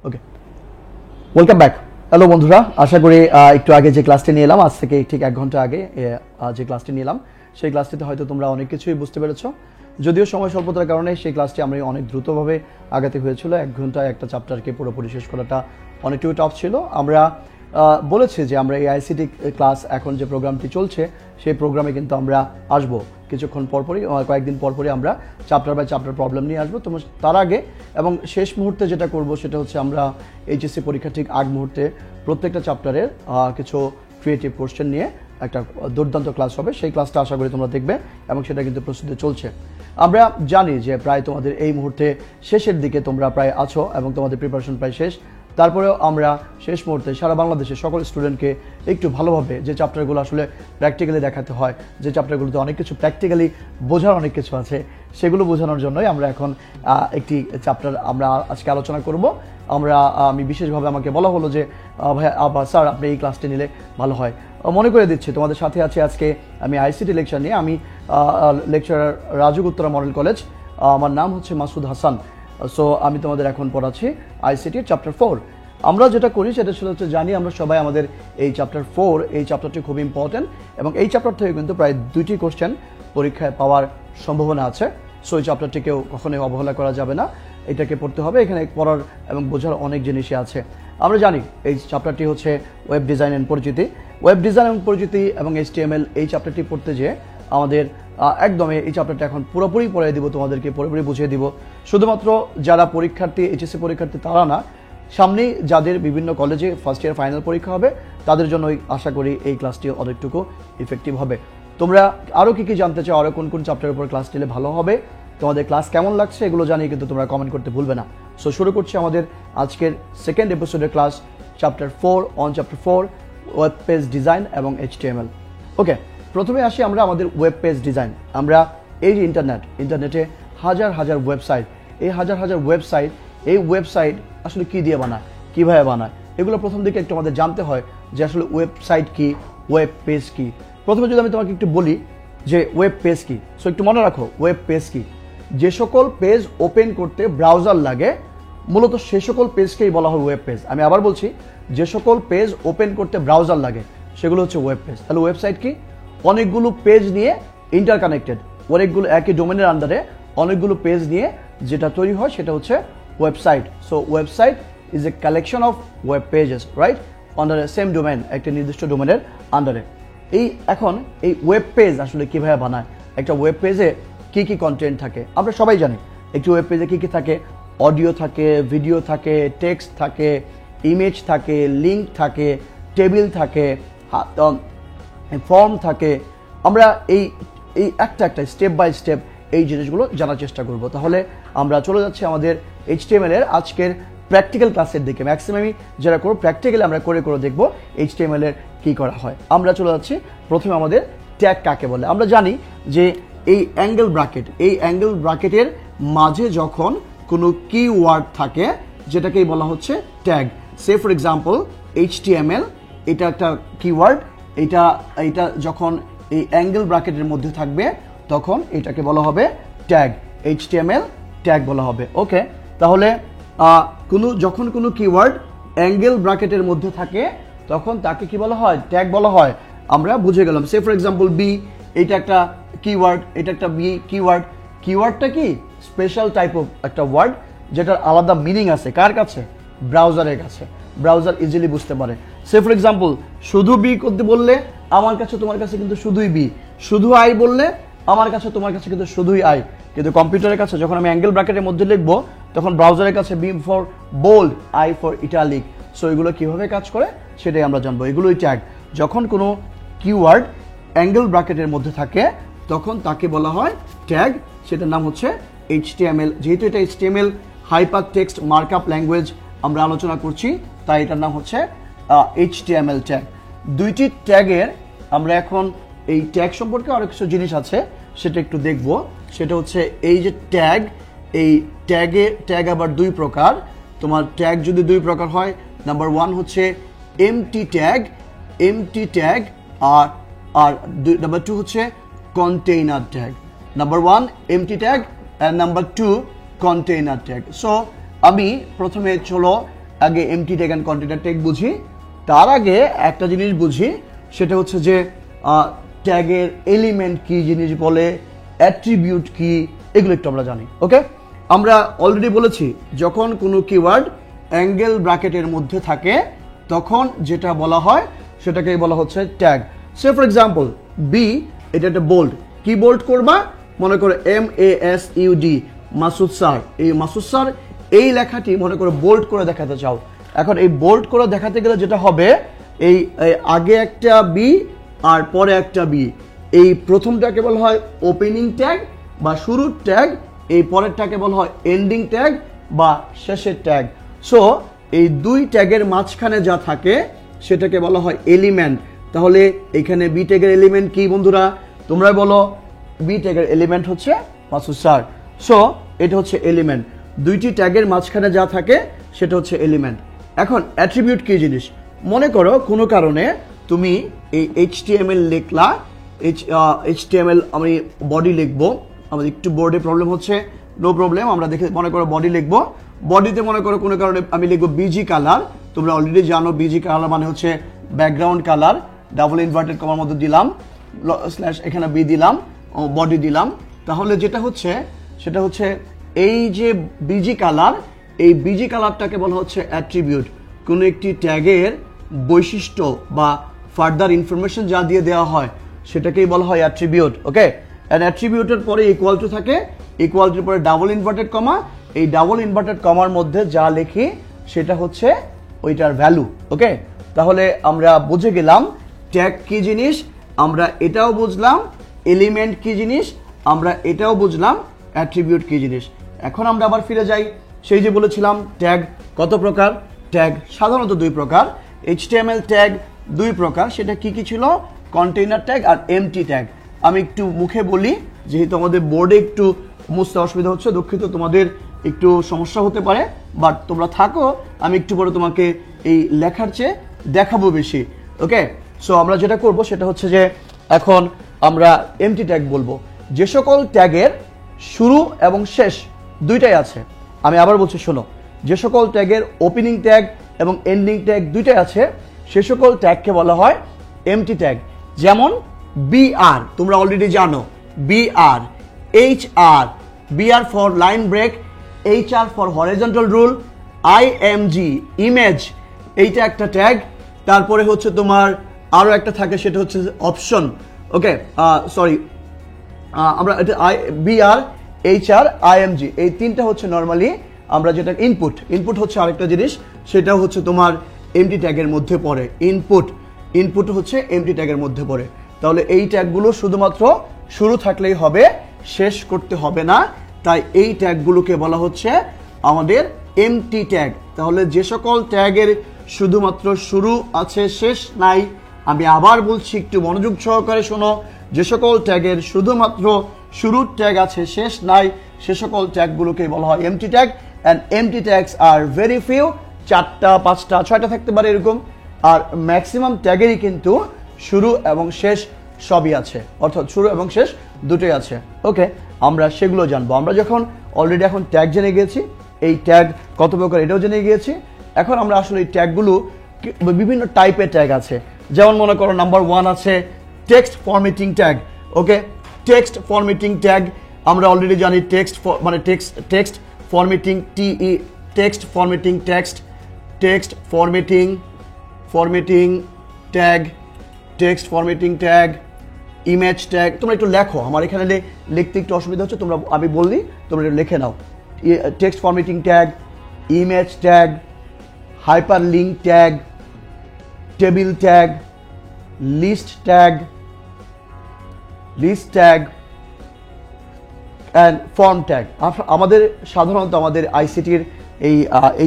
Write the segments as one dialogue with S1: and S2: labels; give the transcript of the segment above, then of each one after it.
S1: ওকে, welcome back. Hello বন্ধুরা, আশা করি একটু আগে যে ক্লাসটি নিয়ে এলাম, আজ থেকে ঠিক 1 ঘন্টা আগে যে ক্লাসটি নিলাম, সেই ক্লাসটিতে হয়তো তোমরা অনেক কিছুই বুঝতে পেরেছো। যদিও সময় স্বল্পতার কারণে সেই ক্লাসটি আমরা অনেক দ্রুতভাবে আগাতে হয়েছিল। 1 ঘন্টায় একটা চ্যাপ্টারকে পুরোপুরি শেষ করাটা অনেকটুকু টাফ ছিল। আমরা বলেছি যে আমরা এই আইসিটি ক্লাস এখন যে প্রোগ্রামটি চলছে সেই প্রোগ্রামে কিন্তু আমরা আসবো কিছুক্ষণ পরপরই, কয়েকদিন পরপরই আমরা চ্যাপ্টার বাই চ্যাপ্টার প্রবলেম নিয়ে আসবো। তোমার তার আগে এবং শেষ মুহূর্তে যেটা করব সেটা হচ্ছে আমরা এইচএসসি পরীক্ষা ঠিক আগ মুহূর্তে প্রত্যেকটা চ্যাপ্টারের কিছু ক্রিয়েটিভ কোশ্চেন নিয়ে একটা দুর্দান্ত ক্লাস হবে। সেই ক্লাসটা আশা করি তোমরা দেখবে এবং সেটা কিন্তু প্রস্তুতি চলছে। আমরা জানি যে প্রায় তোমাদের এই মুহূর্তে শেষের দিকে তোমরা প্রায় আছো এবং তোমাদের প্রিপারেশন প্রায় শেষ। তারপরেও আমরা শেষ মুহূর্তে সারা বাংলাদেশের সকল স্টুডেন্টকে একটু ভালোভাবে যে চ্যাপ্টারগুলো আসলে প্র্যাকটিক্যালি দেখাতে হয়, যে চ্যাপ্টারগুলোতে অনেক কিছু প্র্যাকটিক্যালি বোঝার অনেক কিছু আছে, সেগুলো বোঝানোর জন্যই আমরা এখন একটি চ্যাপ্টার আমরা আজকে আলোচনা করব। আমি বিশেষভাবে আমাকে বলা হলো যে ভাই স্যার আপনি এই ক্লাসটি নিলে ভালো হয়। মনে করে দিচ্ছি তোমাদের সাথে আছে আজকে আমি আইসিটি লেকচার নিয়ে, আমি lecturer RAJUK Uttara model college, আমার নাম হচ্ছে মাসুদ হাসান। সো আমি তোমাদের এখন পড়াচ্ছি আইসিটি চ্যাপ্টার 4। আমরা যেটা করি সেটা হচ্ছে জানি আমরা সবাই আমাদের এই চ্যাপ্টার 4 এই চ্যাপ্টারটি খুব ইম্পর্টেন্ট এবং এই চ্যাপ্টার থেকে কিন্তু প্রায় 2টি কোশ্চেন পরীক্ষায় পাওয়ার সম্ভাবনা আছে। সো এই চ্যাপ্টারটিকেও কখনোই অবহেলা করা যাবে না, এটাকে পড়তে হবে। এখানে পড়ার এবং বোঝার অনেক জিনিসই আছে। আমরা জানি এই চ্যাপ্টারটি হচ্ছে ওয়েব ডিজাইন এন্ড পরিচিতি। ওয়েব ডিজাইন এবং পরিচিতি এবং HTML এই চ্যাপ্টারটি পড়তে যেয়ে আমাদের একদমই এই চ্যাপ্টারটা এখন পুরোপুরি পড়িয়ে দিব, তোমাদেরকে পুরোপুরি বুঝিয়ে দিব। শুধুমাত্র যারা পরীক্ষার্থী, এইচএসসি পরীক্ষার্থী তারা না, সামনেই যাদের বিভিন্ন কলেজে ফার্স্ট ইয়ার ফাইনাল পরীক্ষা হবে তাদের জন্য আশা করি এই ক্লাসটি অনেকটুকু ইফেক্টিভ হবে। তোমরা আরও কী কী জানতে চাও, আরও কোন কোন চ্যাপ্টারের উপর ক্লাস নিলে ভালো হবে, তোমাদের ক্লাস কেমন লাগছে এগুলো জানিয়ে কিন্তু তোমরা কমেন্ট করতে ভুলবে না। সো শুরু করছি আমাদের আজকের সেকেন্ড এপিসোডের class, chapter 4 on chapter 4 web page design এবং HTML। ওকে, প্রথমে আসি আমরা আমাদের ওয়েব পেজ ডিজাইন। আমরা এই যে ইন্টারনেটে হাজার হাজার ওয়েবসাইট, এই হাজার হাজার ওয়েবসাইট, এই ওয়েবসাইট আসলে কী দিয়ে বানায়, কীভাবে বানায়, এগুলো প্রথম দিকে একটু আমাদের জানতে হয় যে আসলে ওয়েবসাইট কি, ওয়েব পেজ কি। প্রথমে যদি আমি তোমাকে একটু বলি যে ওয়েব পেজ কি, সো একটু মনে রাখো ওয়েব পেজ কি। যে সকল পেজ ওপেন করতে ব্রাউজার লাগে মূলত সে সকল পেজকেই বলা হয় ওয়েব পেজ। আমি আবার বলছি, যে সকল পেজ ওপেন করতে ব্রাউজার লাগে সেগুলো হচ্ছে ওয়েব পেজ। তাহলে ওয়েবসাইট কি? অনেকগুলো পেজ নিয়ে ইন্টারকানেক্টেড, অনেকগুলো একই ডোমেনের আন্ডারে অনেকগুলো পেজ নিয়ে যেটা তৈরি হয় সেটা হচ্ছে website. So website is a collection of web pages, right, under A same domain, একটি নির্দিষ্ট ডোমেনের আন্ডারে। এখন এই ওয়েব পেজ আসলে কীভাবে বানায়, একটা ওয়েব পেজে কী কী কন্টেন্ট থাকে আমরা সবাই জানি। একটি ওয়েব পেজে কী কী থাকে? অডিও থাকে, ভিডিও থাকে, টেক্সট থাকে, ইমেজ থাকে, লিঙ্ক থাকে, টেবিল থাকে, ফর্ম থাকে। আমরা এই একটা স্টেপ বাই স্টেপ এই জিনিসগুলো জানার চেষ্টা করব। তাহলে আমরা চলে যাচ্ছি আমাদের HTML এর আজকের প্র্যাকটিক্যাল ক্লাসের দিকে। ম্যাক্সিমামই যারা করবো প্র্যাকটিক্যালি আমরা করে দেখবো HTML এর কী করা হয়। আমরা চলে যাচ্ছি প্রথমে আমাদের ট্যাগ কাকে বলে। আমরা জানি যে এই অ্যাঙ্গেল ব্র্যাকেটের মাঝে যখন কোনো কিওয়ার্ড থাকে যেটাকেই বলা হচ্ছে tag. Say for example HTML, এটা একটা কিওয়ার্ড, এটা যখন এই অ্যাঙ্গেল ব্র্যাকেটের মধ্যে থাকবে তখন এটাকে বলা হবে ট্যাগ, HTML ট্যাগ বলা হবে। ওকে, তাহলে যখন কোনো কিওয়ার্ড অ্যাঙ্গেল ব্র্যাকেটের মধ্যে থাকে তখন তাকে কি বলা হয়? ট্যাগ বলা হয়। আমরা বুঝে গেলাম। সে ফর এক্সাম্পল বি, এটা একটা কিওয়ার্ড, এটা একটা বি কিওয়ার্ড। কিওয়ার্ডটা কি? স্পেশাল টাইপ অফ একটা ওয়ার্ড যেটার আলাদা মিনিং আছে কার কাছে? ব্রাউজারের কাছে। ব্রাউজার ইজিলি বুঝতে পারে। সে ফর এক্সাম্পল শুধু বি করতে বললে আমার কাছে তোমার কাছে কিন্তু শুধুই বি, শুধু আই বললে আমার কাছে তোমার কাছে কিন্তু শুধুই আই। কিন্তু কম্পিউটারের কাছে যখন আমি অ্যাঙ্গেল ব্র্যাকেটের মধ্যে লিখবো তখন ব্রাউজারের কাছে B for bold, I for italic. So এগুলো কীভাবে কাজ করে সেটাই আমরা জানবো। এগুলোই ট্যাগ। যখন কোনো কিওয়ার্ড অ্যাঙ্গেল ব্র্যাকেটের মধ্যে থাকে তখন তাকে বলা হয় ট্যাগ, সেটার নাম হচ্ছে HTML। যেহেতু এটা HTML hyper text markup language আমরা আলোচনা করছি, তাই এটার নাম হচ্ছে HTML ট্যাগ। 2টি ট্যাগের আমরা এখন এই ট্যাগ সম্পর্কে আরও কিছু জিনিস আছে সেটা একটু দেখব। সেটা হচ্ছে এই যে ট্যাগ, এই ট্যাগ আবার 2 প্রকার। তোমার ট্যাগ যদি 2 প্রকার হয়, নাম্বার 1 হচ্ছে এমটি ট্যাগ, আর নাম্বার 2 হচ্ছে container tag. Number 1 MT tag and number 2 container tag. So আমি প্রথমে চলো আগে MT tag and container tag বুঝি, তার আগে একটা জিনিস বুঝি, সেটা হচ্ছে যে ট্যাগের এলিমেন্ট কি জিনিস বলে, অ্যাট্রিবিউট কি, এগুলো একটু আমরা জানি। ওকে, আমরা অলরেডি বলেছি যখন কোনো কিওয়ার্ড অ্যাঙ্গেল ব্র্যাকেটের মধ্যে থাকে তখন যেটা বলা হয় সেটাকে বলা হচ্ছে tag. Say for example B, এটা একটা বোল্ড, কি বোল্ড করবা, মনে করো MASUD মাসুদ স্যার, এই মাসুদ স্যার এই লেখাটি মনে করো বোল্ড করে দেখাতে চাও। এখন এই বোল্ড করে দেখাতে গেলে যেটা হবে, এই আগে একটা বি আর পরে একটা বি, এই প্রথমটাকে বলা হয় ওপেনিং ট্যাগ বা শুরুর ট্যাগ, এই পরেরটাকে বলা হয় এন্ডিং ট্যাগ বা শেষের ট্যাগ। সো এই দুই ট্যাগের মাঝখানে যা থাকে সেটাকে বলা হয় এলিমেন্ট। তাহলে এখানে বি ট্যাগের এলিমেন্ট কি বন্ধুরা, তোমরা বলো। বি ট্যাগের এলিমেন্ট হচ্ছে মাসুদ স্যার। সো এটা হচ্ছে এলিমেন্ট, দুইটি ট্যাগের মাঝখানে যা থাকে সেটা হচ্ছে এলিমেন্ট। এখন অ্যাট্রিবিউট কি জিনিস, মনে করো কোনো কারণে তুমি এই HTML লিখলা, HTML আমি বডি লিখবো, আমাদের একটু বোর্ডে প্রবলেম হচ্ছে, নো প্রবলেম, আমরা দেখে মনে করো বডি লিখবো, বডিতে মনে করো কোনো কারণে আমি লিখবো বিজি কালার। তোমরা অলরেডি জানো বিজি কালার মানে হচ্ছে ব্যাকগ্রাউন্ড কালার, ডাবল ইনভার্টেড কমার মধ্যে দিলাম স্ল্যাশ, এখানে বি দিলাম, বডি দিলাম। তাহলে যেটা হচ্ছে সেটা হচ্ছে এই যে বিজি কালার, এই বিজি কালারটাকে বলা হচ্ছে অ্যাট্রিবিউট। কোনো একটি ট্যাগের বৈশিষ্ট্য বা ফার্দার ইনফরমেশন যা দিয়ে দেওয়া হয় সেটাকেই বলা হয় অ্যাট্রিবিউট। ওকে, অ্যান্ড অ্যাট্রিবিউটের পরে ইকুয়াল টু থাকে, ইকুয়ালটির পরে ডাবল ইনভার্টেড কমা, এই ডাবল ইনভার্টেড কমার মধ্যে যা লিখি সেটা হচ্ছে ওইটার ভ্যালু। ওকে, তাহলে আমরা বুঝে গেলাম ট্যাগ কি জিনিস, আমরা এটাও বুঝলাম এলিমেন্ট কি জিনিস, আমরা এটাও বুঝলাম অ্যাট্রিবিউট কি জিনিস। এখন আমরা আবার ফিরে যাই, সেই যে বলেছিলাম ট্যাগ কত প্রকার। ট্যাগ সাধারণত দুই প্রকার, HTML ট্যাগ দুই প্রকার, সেটা কি কি ছিল, কন্টেইনার ট্যাগ আর এমটি ট্যাগ। আমি একটু মুখে বলি, যেহেতু আমাদের বোর্ডে একটু বুঝতে অসুবিধা হচ্ছে, দুঃখিত, তোমাদের একটু সমস্যা হতে পারে, বাট তোমরা থাকো, আমি একটু পরে তোমাকে এই লেখার চেয়ে দেখাবো বেশি। ওকে, সো আমরা যেটা করব সেটা হচ্ছে যে এখন আমরা এমটি ট্যাগ বলবো। যে সকল ট্যাগের শুরু এবং শেষ দুইটাই আছে, আমি আবার বলছি শোনো, যে সকল ট্যাগের ওপেনিং ট্যাগ এবং এন্ডিং ট্যাগ দুইটাই আছে সে সকল ট্যাগকে বলা হয় এমটি ট্যাগ। যেমন BR, তোমরা অলরেডি জানো BR, HR, BR for line break, HR for horizontal rule, IMG image, এইটা একটা ট্যাগ। তারপরে হচ্ছে তোমার আরো একটা থাকে, সেটা হচ্ছে অপশন। ওকে, সরি, আমরা এটা BR, HR, IMG এই তিনটা হচ্ছে নর্মালি আমরা যেটা ইনপুট। ইনপুট হচ্ছে আরেকটা জিনিস, সেটা হচ্ছে তোমার এমটি ট্যাগের মধ্যে পড়ে। ইনপুট হচ্ছে এমটি ট্যাগের মধ্যে পড়ে। তাহলে এই ট্যাগগুলো শুধুমাত্র শুরু থাকলেই হবে, শেষ করতে হবে না, তাই এই ট্যাগগুলোকে বলা হচ্ছে আমাদের এমটি ট্যাগ। তাহলে যে সকল ট্যাগের শুধুমাত্র শুরু আছে, শেষ নাই, আমি আবার বলছি একটু মনোযোগ সহকারে শোনো, যে সকল ট্যাগের শুধুমাত্র শুরুর ট্যাগ আছে, শেষ নাই, সে সকল ট্যাগগুলোকে বলা হয় empty tag. And empty tags are very few, 4টা 5টা 6টা থাকতে পারে এরকম, আর ম্যাক্সিমাম ট্যাগেরই কিন্তু শুরু এবং শেষ সবই আছে, অর্থাৎ শুরু এবং শেষ দুটোই আছে। ওকে, আমরা সেগুলো জানবো। আমরা যখন অলরেডি এখন ট্যাগ জেনে গিয়েছি, এই ট্যাগ কত প্রকার এটাও জেনে গিয়েছি, এখন আমরা আসলে এই ট্যাগগুলো বিভিন্ন টাইপের ট্যাগ আছে। যেমন মনে করো নাম্বার 1 আছে টেক্সট ফরম্যাটিং ট্যাগ। ওকে, টেক্সট ফরম্যাটিং ট্যাগ আমরা অলরেডি জানি, মানে text formatting, text formatting tag, text formatting tag, image tag. তোমরা একটু লেখো, আমার এখানে লিখতে একটু অসুবিধা হচ্ছে, তোমরা আমি বললি তোমরা একটু লিখে নাও। Text formatting tag, image tag, hyperlink tag, table tag, list tag and form tag. আমাদের সাধারণত আমাদের আইসিটির এই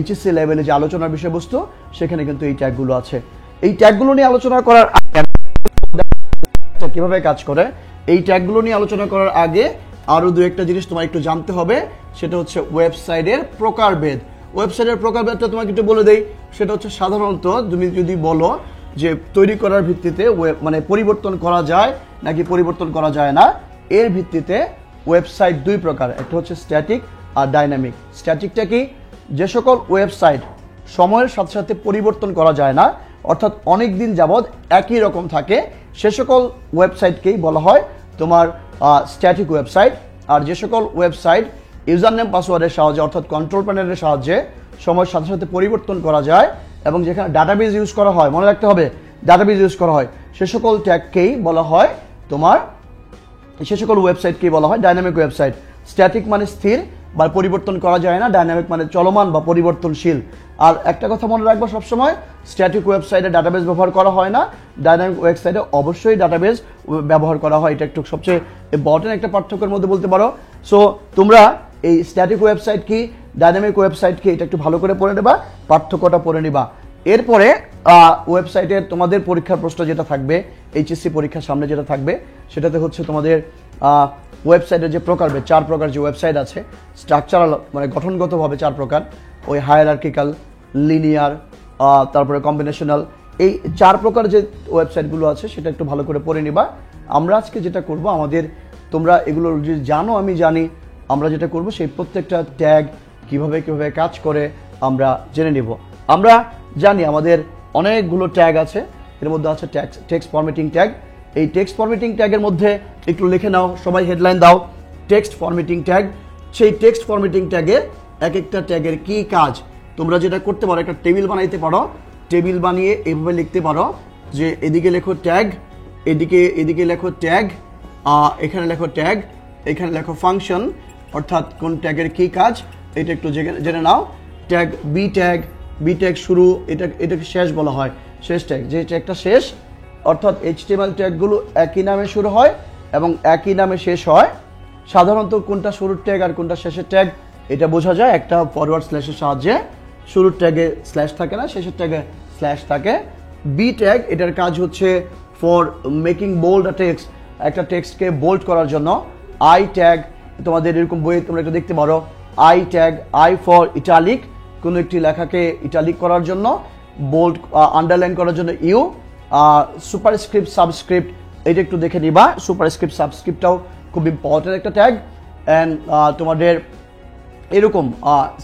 S1: HSC লেভেলে যে আলোচনার বিষয়বস্তু, সেখানে কিন্তু এই ট্যাগগুলো আছে। এই ট্যাগগুলো নিয়ে আলোচনা করার আগে কিভাবে কাজ করে, এই ট্যাগগুলো নিয়ে আলোচনা করার আগে আরো দু একটা জিনিস তোমার একটু জানতে হবে, সেটা হচ্ছে ওয়েবসাইটের প্রকারভেদ। ওয়েবসাইটের প্রকারভেদটা তোমাকে একটু বলে দেই, সেটা হচ্ছে সাধারণত তুমি যদি বলো যে তৈরি করার ভিত্তিতে মানে পরিবর্তন করা যায় নাকি পরিবর্তন করা যায় না, এর ভিত্তিতে ওয়েবসাইট দুই প্রকার, একটা হচ্ছে স্ট্যাটিক আর ডাইনামিক। স্ট্যাটিকটা কি, যে সকল ওয়েবসাইট সময়ের সাথে সাথে পরিবর্তন করা যায় না, অর্থাৎ অনেক দিন যাবৎ একই রকম থাকে, সে সকল ওয়েবসাইটকেই বলা হয় তোমার স্ট্যাটিক ওয়েবসাইট। আর যে সকল ওয়েবসাইট ইউজার নেম পাসওয়ার্ডের সাহায্যে অর্থাৎ কন্ট্রোল প্যানেলের সাহায্যে সময়ের সাথে সাথে পরিবর্তন করা যায় এবং যেখানে ডাটাবেজ ইউজ করা হয়, মনে রাখতে হবে ডাটাবেজ ইউজ করা হয়, সে সকল ট্যাগকেই বলা হয় তোমার, সে সকল ওয়েবসাইটকেই বলা হয় ডাইনামিক ওয়েবসাইট। স্ট্যাটিক মানে স্থির বা পরিবর্তন করা যায় না, ডাইনামিক মানে চলমান বা পরিবর্তনশীল। আর একটা কথা মনে রাখবো সবসময়, স্ট্যাটিক ওয়েবসাইটে ডাটাবেজ ব্যবহার করা হয় না, ডাইনামিক ওয়েবসাইটে অবশ্যই ডাটাবেজ ব্যবহার করা হয়। এটা একটু সবচেয়ে ইম্পর্টেন্ট একটা পার্থক্যের মধ্যে বলতে পারো। সো তোমরা এই স্ট্যাটিক ওয়েবসাইট কি ডাইনামিক ওয়েবসাইট কি এটা একটু ভালো করে পড়ে নেবা, পার্থক্যটা পড়ে নিবা। এরপরে ওয়েবসাইটের তোমাদের পরীক্ষার প্রশ্ন যেটা থাকবে, এইচএসসি পরীক্ষার সামনে যেটা থাকবে, সেটাতে হচ্ছে তোমাদের ওয়েবসাইটের যে প্রকার, 4 প্রকার যে ওয়েবসাইট আছে, স্ট্রাকচারাল মানে গঠনগতভাবে 4 প্রকার, ওই হায়ারার্কিক্যাল, লিনিয়ার, তারপরে কম্বিনেশনাল, এই 4 প্রকার যে ওয়েবসাইটগুলো আছে সেটা একটু ভালো করে পড়ে নিবা। আমরা আজকে যেটা করব, আমাদের তোমরা এগুলো যে জানো আমি জানি, আমরা যেটা করব সেই প্রত্যেকটা ট্যাগ কিভাবে কিভাবে কাজ করে আমরা জেনে নিব। আমরা জানি আমাদের অনেকগুলো ট্যাগ আছে, এর মধ্যে আছে টেক্সট ফরম্যাটিং ট্যাগ। এই টেক্সট ফরম্যাটিং ট্যাগের মধ্যে একটু লিখে নাও, সবাই হেডলাইন দাও, টেক্সট ফরম্যাটিং ট্যাগ। সেই টেক্সট ফরম্যাটিং ট্যাগের এক একটা ট্যাগের কি কাজ, তোমরা যেটা করতে পারো, একটা টেবিল বানাইতে পারো, টেবিল বানিয়ে এভাবে লিখতে পারো যে এদিকে লেখো ট্যাগ, এদিকে লেখো ট্যাগ, এখানে লেখো ট্যাগ, এখানে লেখো ফাংশন, অর্থাৎ কোন ট্যাগের কি কাজ এটা একটু জেনে নাও। ট্যাগ বি ট্যাগ শুরু, এটাকে শেষ বলা হয়, শেষ ট্যাগ। যে ট্যাগটা শেষ, অর্থাৎ এইচটিএমএল ট্যাগগুলো একই নামে শুরু হয় এবং একই নামে শেষ হয়। সাধারণত কোনটা শুরুর ট্যাগ আর কোনটা শেষের ট্যাগ এটা বোঝা যায় একটা ফরওয়ার্ড স্ল্যাশের সাহায্যে। শুরুর ট্যাগে স্ল্যাশ থাকে না, শেষের ট্যাগে স্ল্যাশ থাকে। বি ট্যাগ, এটার কাজ হচ্ছে ফর মেকিং বোল্ড টেক্সট, একটা টেক্সটকে বোল্ড করার জন্য। আই ট্যাগ, তোমাদের এরকম বইয়ে তোমরা এটা দেখতে পারো, I tag, I for italic, কোনো একটি লেখাকে ইটালিক করার জন্য, বোল্ড আন্ডারলাইন করার জন্য ইউ। সুপারস্ক্রিপ্ট, সাবস্ক্রিপ্ট, এটা একটু দেখে নিবা। সুপারস্ক্রিপ্ট সাবস্ক্রিপ্টটাও খুব ইম্পর্টেন্ট একটা ট্যাগ। অ্যান্ড তোমাদের এরকম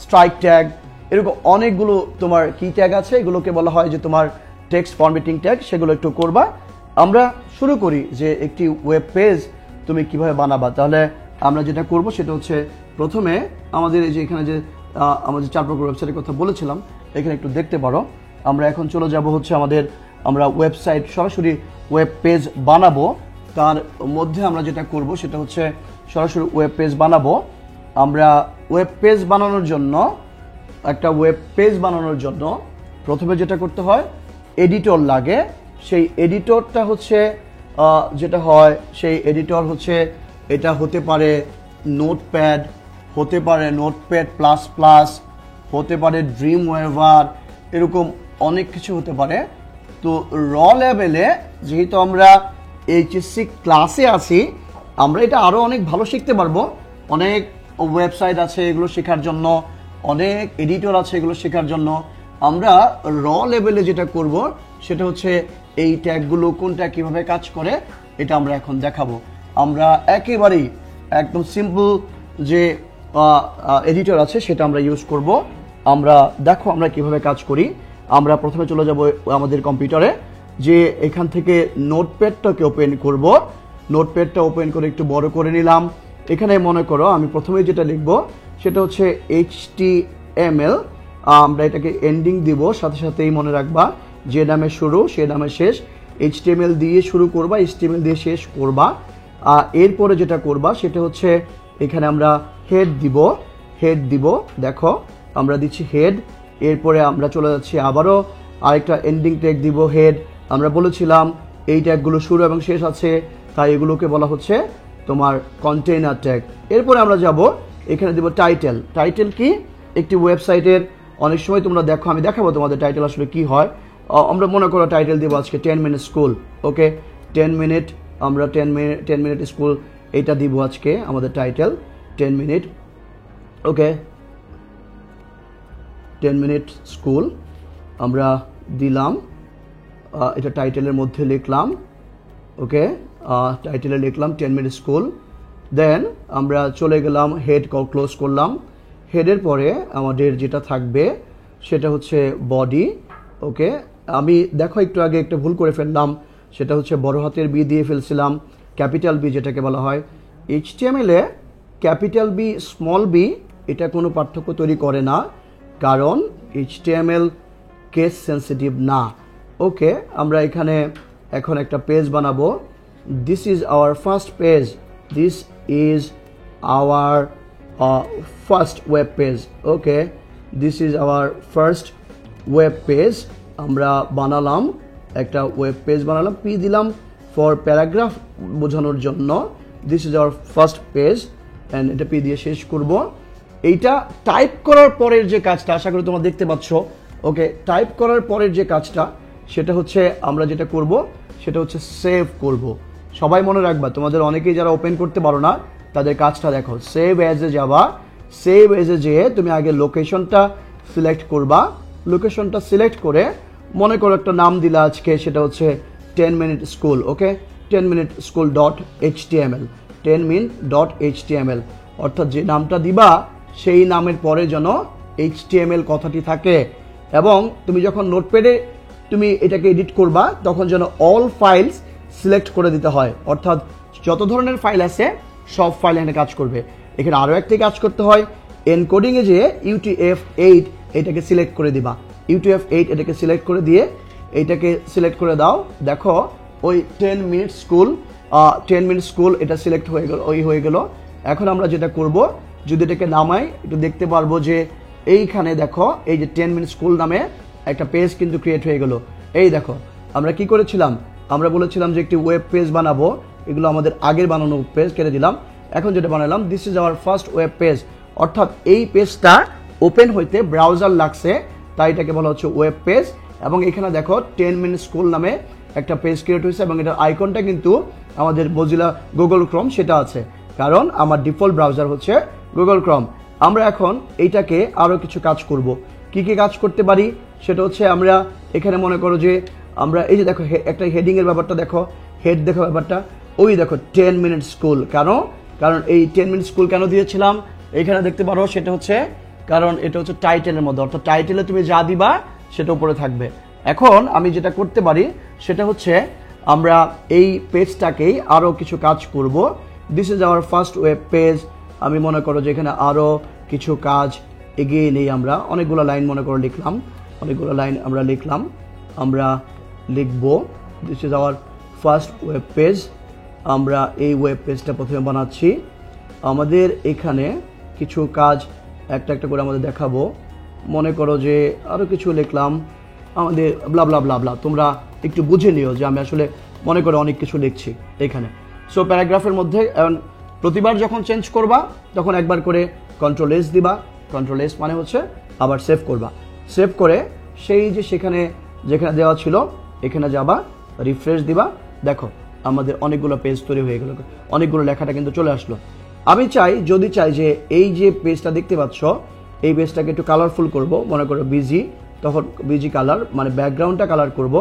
S1: স্ট্রাইক ট্যাগ, এরকম অনেকগুলো তোমার কি ট্যাগ আছে, এগুলোকে বলা হয় যে তোমার টেক্সট ফরম্যাটিং ট্যাগ, সেগুলো একটু করবা। আমরা শুরু করি যে একটি ওয়েব পেজ তুমি কিভাবে বানাবা। তাহলে আমরা যেটা করব সেটা হচ্ছে, প্রথমে আমাদের এই যে এখানে যে আমাদের 4 প্রকার ওয়েবসাইটের কথা বলেছিলাম, এখানে একটু দেখতে পারো। আমরা এখন চলে যাব হচ্ছে আমরা ওয়েবসাইট, সরাসরি ওয়েব পেজ বানাবো। তার মধ্যে আমরা যেটা করব সেটা হচ্ছে সরাসরি ওয়েব পেজ বানাবো। আমরা ওয়েব পেজ বানানোর জন্য, একটা ওয়েব পেজ বানানোর জন্য প্রথমে যেটা করতে হয়, এডিটর লাগে। সেই এডিটরটা হচ্ছে যেটা হয়, সেই এডিটর হচ্ছে, এটা হতে পারে নোটপ্যাড, হতে পারে নোটপ্যাড প্লাস প্লাস, হতে পারে ড্রিম ওয়েভার, এরকম অনেক কিছু হতে পারে। তো র লেভেলে যেহেতু আমরা এইচএসসি ক্লাসে আছি, আমরা এটা আরও অনেক ভালো শিখতে পারবো। অনেক ওয়েবসাইট আছে এগুলো শেখার জন্য, অনেক এডিটর আছে এগুলো শেখার জন্য। আমরা র লেভেলে যেটা করব সেটা হচ্ছে এই ট্যাগগুলো কোনটা কিভাবে কাজ করে এটা আমরা এখন দেখাবো। আমরা একেবারেই একদম সিম্পল যে এডিটর আছে সেটা আমরা ইউজ করব। আমরা দেখো আমরা কিভাবে কাজ করি। আমরা প্রথমে চলে যাব আমাদের কম্পিউটারে, যে এখান থেকে নোটপ্যাডটাকে ওপেন করব। নোটপ্যাডটা ওপেন করে একটু বড় করে নিলাম। এখানে মনে করো আমি প্রথমে যেটা লিখব সেটা হচ্ছে HTML। আমরা এটাকে এন্ডিং দিব, সাথে সাথেই মনে রাখবা যে নামে শুরু সে নামে শেষ। HTML দিয়ে শুরু করবা, HTML দিয়ে শেষ করবা। এরপরে যেটা করবা সেটা হচ্ছে এখানে আমরা হেড দিব। দেখো আমরা দিচ্ছি হেড। এরপরে আমরা চলে যাচ্ছি আবারও আরেকটা এন্ডিং ট্যাগ দিব, হেড। আমরা বলেছিলাম এই ট্যাগগুলো শুরু এবং শেষ আছে, তাই এগুলোকে বলা হচ্ছে তোমার কন্টেইনার ট্যাগ। এরপরে আমরা যাব এখানে দিব টাইটেল। টাইটেল কি? একটি ওয়েবসাইটের অনেক সময় তোমরা দেখো, আমি দেখাবো তোমাদের টাইটেল আসলে কি হয়। আমরা মনে করো টাইটেল দিব আজকে 10 মিনিট স্কুল। ওকে, 10 মিনিট, আমরা 10 মিনিট স্কুল এইটা দিব আজকে আমাদের টাইটেল, 10 মিনিট। ওকে, 10 মিনিট স্কুল আমরা দিলাম, এটা টাইটেলের মধ্যে লিখলাম। ওকে, টাইটেলে লিখলাম 10 মিনিট স্কুল। দেন আমরা চলে গেলাম হেড, ক্লোজ করলাম। হেডের পরে আমাদের যেটা থাকবে সেটা হচ্ছে বডি। ওকে, আমি দেখো একটু আগে একটা ভুল করে ফেললাম, সেটা হচ্ছে বড় হাতের বি দিয়ে ফেলছিলাম, ক্যাপিটাল বি যেটাকে বলা হয়। এইচটিএমএলে ক্যাপিটাল বি স্মল বি এটা কোনো পার্থক্য তৈরি করে না, কারণ এইচটিএমএল কেস সেন্সিটিভ না। ওকে, আমরা এখানে এখন একটা পেজ বানাবো। This is our first page, this is our first web page. Okay, this is our first web page. আমরা বানালাম একটা ওয়েব পেজ বানালাম, পি দিলাম ফর প্যারাগ্রাফ বোঝানোর জন্য। This is our first page and এটা পি দিয়ে শেষ করব। এইটা টাইপ করার পরের যে কাজটা আশা করি তোমরা দেখতে পাচ্ছ। ওকে, টাইপ করার পরের যে কাজটা সেটা হচ্ছে আমরা যেটা করব সেটা হচ্ছে সেভ করব। সবাই মনে রাখবা, তোমাদের অনেকেই যারা ওপেন করতে পারো না তাদের কাজটা দেখো। সেভ অ্যাজে যাবা, সেভ অ্যাজে যেয়ে তুমি আগে লোকেশনটা সিলেক্ট করবা। লোকেশনটা সিলেক্ট করে মনে করো একটা নাম দিলা আজকে, সেটা হচ্ছে 10 মিনিট স্কুল। ওকে, 10 minute school dot HTML, 10 minute dot HTML, অর্থাৎ যে নামটা দিবা সেই নামের পরে যেন এইচটিএমএল কথাটি থাকে। এবং তুমি যখন নোটপ্যাডে তুমি এটাকে এডিট করবা তখন যেন অল ফাইলস সিলেক্ট করে দিতে হয়, অর্থাৎ যত ধরনের ফাইল আছে সব ফাইল এখানে কাজ করবে। এখানে আরও একটি কাজ করতে হয়, এনকোডিংয়ে যে UTF-8 এটাকে সিলেক্ট করে দিবা। UTF-8 এটাকে সিলেক্ট করে দিয়ে এইটাকে সিলেক্ট করে দাও। দেখো ওই 10 মিনিট স্কুল, 10 মিনিট স্কুল এটা সিলেক্ট হয়ে গেল, ওই হয়ে গেল। এখন আমরা যেটা করব, যদি এটাকে নামাই একটু দেখতে পারবো যে এইখানে দেখো এই যে 10 মিনিট স্কুল নামে একটা পেজ কিন্তু ক্রিয়েট হয়ে গেল। এই দেখো আমরা কি করেছিলাম, আমরা বলেছিলাম যে একটি ওয়েব পেজ বানাবো, এগুলো আমাদের আগের বানানো পেজ কেটে দিলাম। এখন যেটা বানালাম, this is our first web page, অর্থাৎ এই পেজটা ওপেন হইতে ব্রাউজার লাগছে, তাই এটাকে বলা হচ্ছে ওয়েব পেজ। এবং এখানে দেখো 10 মিনিট স্কুল নামে একটা পেজ ক্রিয়েট হয়েছে এবং এটার আইকনটা কিন্তু আমাদের মজিলা গুগল ক্রোম সেটা আছে, কারণ আমার ডিফল্ট ব্রাউজার হচ্ছে গুগল ক্রোম। আমরা এখন এইটাকে আরও কিছু কাজ করব। কি কি কাজ করতে পারি সেটা হচ্ছে, আমরা এখানে মনে করো যে আমরা এই যে দেখো একটা হেডিংয়ের ব্যাপারটা দেখো, হেড দেখো ব্যাপারটা, ওই দেখো 10 মিনিট স্কুল। কারণ এই 10 মিনিট স্কুল কেন দিয়েছিলাম এখানে দেখতে পারো, সেটা হচ্ছে কারণ এটা হচ্ছে টাইটেলের মধ্যে, অর্থাৎ টাইটেলে তুমি যা দিবা সেটা উপরে থাকবে। এখন আমি যেটা করতে পারি সেটা হচ্ছে আমরা এই পেজটাকেই আরও কিছু কাজ করব। This is our first web page. আমি মনে করো যে এখানে আরও কিছু কাজ এগিয়ে নেই, আমরা অনেকগুলো লাইন মনে করো লিখলাম, অনেকগুলো লাইন আমরা লিখলাম, আমরা লিখব this is our first web page. আমরা এই ওয়েব পেজটা প্রথমে বানাচ্ছি। আমাদের এখানে কিছু কাজ একটা একটা করে আমাদের দেখাবো। মনে করো যে আরও কিছু লিখলাম, আমাদের ব্লা ব্লা ব্লা ব্লা, তোমরা একটু বুঝে নিও যে আমি আসলে মনে করে অনেক কিছু লিখছি এখানে। সো প্যারাগ্রাফের মধ্যে প্রতিবার যখন চেঞ্জ করবা তখন একবার করে কন্ট্রোল-S দিবা। কন্ট্রোল-S মানে হচ্ছে আবার সেভ করবা। সেভ করে সেই যে যেখানে দেওয়া ছিল এখানে যাবা, রিফ্রেশ দিবা, দেখো আমাদের অনেকগুলো পেজ তৈরি হয়ে গেল, অনেকগুলো লেখাটা কিন্তু চলে আসলো। আমি যদি চাই যে এই যে পেজটা দেখতে পাচ্ছ এই পেজটাকে একটু কালারফুল করব, মনে করো বিজি, তখন বিজি কালার মানে ব্যাকগ্রাউন্ডটা কালার করব,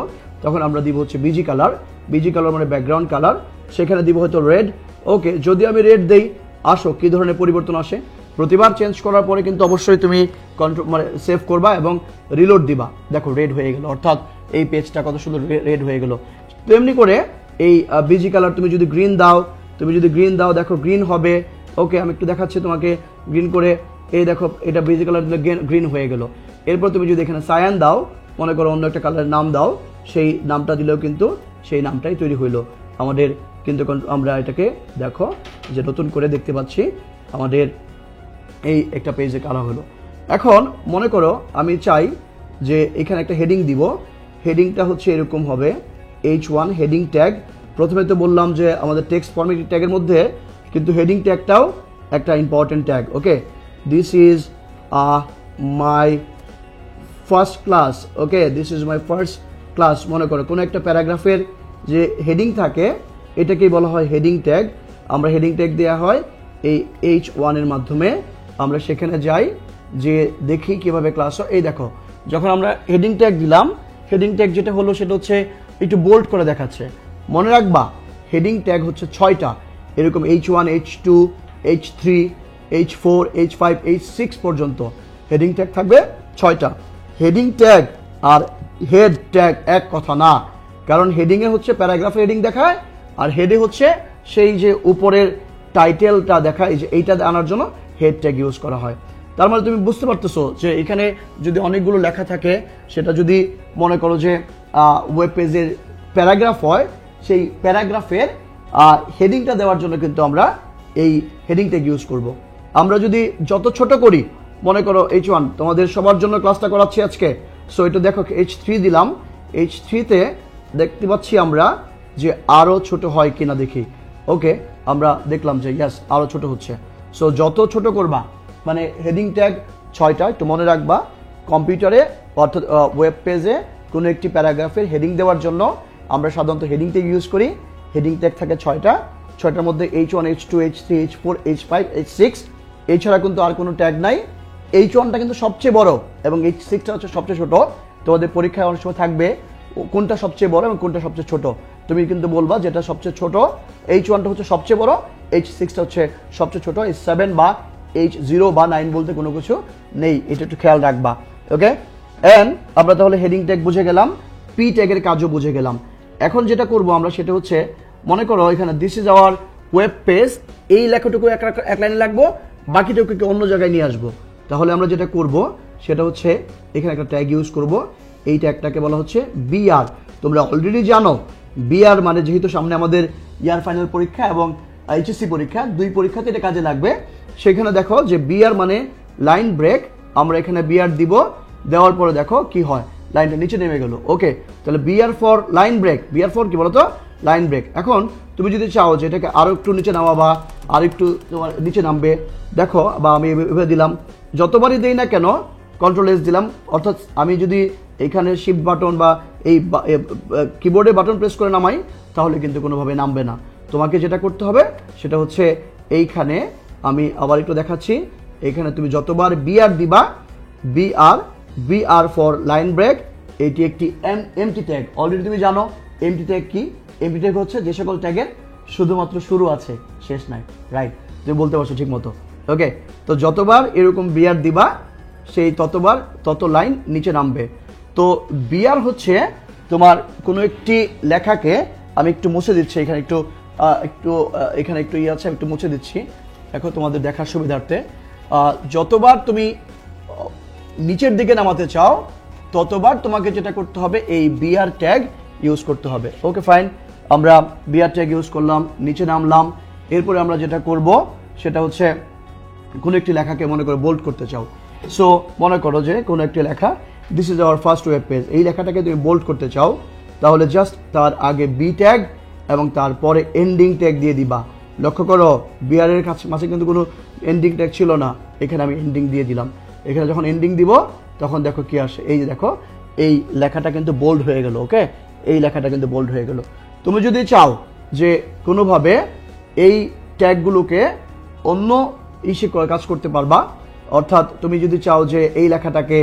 S1: তখন আমরা দিব হচ্ছে বিজি কালার। বিজি কালার মানে ব্যাকগ্রাউন্ড কালার, সেখানে দিব হয়তো রেড। ওকে, যদি আমি রেড দেই, আসো কী ধরনের পরিবর্তন আসে। প্রতিবার চেঞ্জ করার পরে কিন্তু অবশ্যই তুমি সেভ করবা এবং রিলোড দিবা, দেখো রেড হয়ে গেল, অর্থাৎ এই পেজটা কত সুন্দর রেড হয়ে গেল। তেমনি করে এই বিজি কালার তুমি যদি গ্রিন দাও, দেখো গ্রিন হবে। ওকে, আমি একটু দেখাচ্ছি তোমাকে গ্রিন করে, এই দেখো এটা বিজি কালার দিলে গ্রিন হয়ে গেল। এরপর তুমি যদি এখানে সায়ান দাও, মনে করো অন্য একটা কালারের নাম দাও, সেই নামটা দিলেও কিন্তু সেই নামটাই তৈরি হইলো আমাদের। কিন্তু আমরা এটাকে দেখো যে নতুন করে দেখতে পাচ্ছি আমাদের এই একটা পেজে কালার হলো। এখন মনে করো আমি চাই যে এখানে একটা হেডিং দিব, হেডিংটা হচ্ছে এরকম হবে H1 হেডিং ট্যাগ। প্রথমে তো বললাম যে আমাদের টেক্সট ফরম্যাটিং ট্যাগের মধ্যে কিন্তু হেডিং ট্যাগটাও একটা important tag. Okay, this is my first class. Okay, this is my first class. মনে করো কোনো একটা প্যারাগ্রাফের যে হেডিং থাকে এটাকেই বলা হয় হেডিং ট্যাগ। আমরা হেডিং ট্যাগ দেওয়া হয় এই H1 এর মাধ্যমে। আমরা সেখানে যাই যে দেখি কিভাবে ক্লাস হয়। এই দেখো যখন আমরা হেডিং ট্যাগ দিলাম, হেডিং ট্যাগ যেটা হলো সেটা হচ্ছে একটু বোল্ড করে দেখাচ্ছে। মনে রাখবা হেডিং ট্যাগ হচ্ছে 6টা, এরকম H1, H2, H3, H4, H5, H6 পর্যন্ত হেডিং ট্যাগ থাকবে 6টা। হেডিং ট্যাগ আর হেড ট্যাগ এক কথা না, কারণ হেডিংয়ে হচ্ছে প্যারাগ্রাফ হেডিং দেখায়, আর হেডে হচ্ছে সেই যে উপরের টাইটেলটা দেখায়, যে এইটা আনার জন্য হেড ট্যাগ ইউজ করা হয়। তার মানে তুমি বুঝতে পারতেছো যে এখানে যদি অনেকগুলো লেখা থাকে, সেটা যদি মনে করো যে ওয়েব পেজের প্যারাগ্রাফ হয়, সেই প্যারাগ্রাফের হেডিংটা দেওয়ার জন্য কিন্তু আমরা এই হেডিং ট্যাগ ইউজ করব। আমরা যদি যত ছোট করি, মনে করো H1 তোমাদের সবার জন্য ক্লাসটা করাচ্ছি আজকে, সো এটা দেখো H3 দিলাম, H3-তে দেখতে পাচ্ছি আমরা যে আরও ছোট হয় কিনা দেখি। ওকে, আমরা দেখলাম যে ইয়াস আরও ছোট হচ্ছে। সো যত ছোট করবা, মানে হেডিং ট্যাগ 6টা, একটু মনে রাখবা, কম্পিউটারে অর্থাৎ ওয়েব পেজে কোনো একটি প্যারাগ্রাফের হেডিং দেওয়ার জন্য আমরা সাধারণত হেডিং ট্যাগ ইউজ করি। হেডিং ট্যাগ থাকে 6টার মধ্যে H1, H2, H3, H4, H5, H6, এছাড়া কিন্তু আর কোনো ট্যাগ নাই। H1টা কিন্তু সবচেয়ে বড় এবং H6টা হচ্ছে সবচেয়ে ছোট। তোমাদের পরীক্ষায় অনেক সময় থাকবে কোনটা সবচেয়ে বড় এবং কোনটা সবচেয়ে ছোট, তুমি কিন্তু বলবা যেটা সবচেয়ে ছোট। H1টা হচ্ছে সবচেয়ে বড়, H6টা হচ্ছে সবচেয়ে ছোট। H7 বা H0 বা 9 বলতে কোনো কিছু নেই, এটা একটু খেয়াল রাখবা। ওকে, এন্ড আমরা তাহলে হেডিং ট্যাগ বুঝে গেলাম, পি ট্যাগের কাজও বুঝে গেলাম। এখন যেটা করব আমরা সেটা হচ্ছে, মনে করো এখানে this is our web page, এই লেখাটুকু এক লাইনে লাগবো, বাকিটুকু অন্য জায়গায় নিয়ে আসবো। তাহলে আমরা যেটা করব সেটা হচ্ছে এখানে একটা ট্যাগ ইউজ করব, এই ট্যাগটাকে বলা হচ্ছে বিআর। তোমরা অলরেডি জানো বিআর মানে, যেহেতু সামনে আমাদের ইয়ার ফাইনাল পরীক্ষা এবং এইচএসসি পরীক্ষা, দুই পরীক্ষাতে এটা কাজে লাগবে। সেখানে দেখো যে বিআর মানে লাইন ব্রেক, আমরা এখানে বিআর দিব, দেওয়ার পরে দেখো কি হয়, লাইনটা নিচে নেমে গেল। ওকে, তাহলে BR for line break, BR for কি বলতো, লাইন ব্রেক। এখন তুমি যদি চাও যে এটাকে আরো একটু নিচে নামাবা, আর একটু তোমার নিচে নামবে, দেখো, বা আমি এভাবে দিলাম, যতবারই দেই না কেন কন্ট্রোল এস দিলাম, অর্থাৎ আমি যদি এখানে শিফট বাটন বা এই কিবোর্ডে বাটন প্রেস করে নামাই, তাহলে কিন্তু কোনোভাবে নামবে না। তোমাকে যেটা করতে হবে সেটা হচ্ছে এইখানে, আমি আবার একটু দেখাচ্ছি, এইখানে তুমি যতবার বিআর দিবা, বিআর ফর লাইন ব্রেক, এটি একটি এমটি ট্যাগ। অলরেডি তুমি জানো এমটি ট্যাগ কি। এমটি ট্যাগ হচ্ছে যে সকল ট্যাগের শুধুমাত্র শুরু আছে, শেষ নাই। রাইট, তুমি বলতে পারছো ঠিক মতো। ওকে, তো যতবার এরকম বিআর দিবা, সেই ততবার তত লাইন নিচে নামবে। তো বিআর হচ্ছে তোমার কোনো একটি লেখাকে, আমি একটু মুছে দিচ্ছি এখানে, এখানে একটু ইয়ে আছে, একটু মুছে দিচ্ছি, দেখো তোমাদের দেখার সুবিধার্থে। যতবার তুমি নিচের দিকে নামাতে চাও, ততবার তোমাকে যেটা করতে হবে, এই বিআর ট্যাগ ইউজ করতে হবে। ওকে ফাইন, আমরা বিআর ট্যাগ ইউজ করলাম, নিচে নামলাম। এরপরে আমরা যেটা করব সেটা হচ্ছে, কোনো একটি লেখাকে মনে করো বোল্ড করতে চাও। সো মনে করো যে কোনো একটি লেখা, this is our first web page, এই লেখাটাকে তুমি বোল্ড করতে চাও, তাহলে জাস্ট তার আগে বি ট্যাগ এবং তারপরে এন্ডিং ট্যাগ দিয়ে দিবা। লক্ষ্য করো বিআর এর মাঝে কিন্তু কোনো এন্ডিং ট্যাগ ছিল না, এখানে আমি এন্ডিং দিয়ে দিলাম। এখানে যখন এন্ডিং দিব তখন দেখো কি আসে, এই যে দেখো এই লেখাটা কিন্তু বোল্ড হয়ে গেল। ওকে, এই লেখাটা কিন্তু বোল্ড হয়ে গেল। তুমি যদি চাও যে কোনোভাবে এই ট্যাগগুলোকে অন্য ইসে কাজ করতে পারবা, অর্থাৎ তুমি যদি চাও যে এই লেখাটাকে,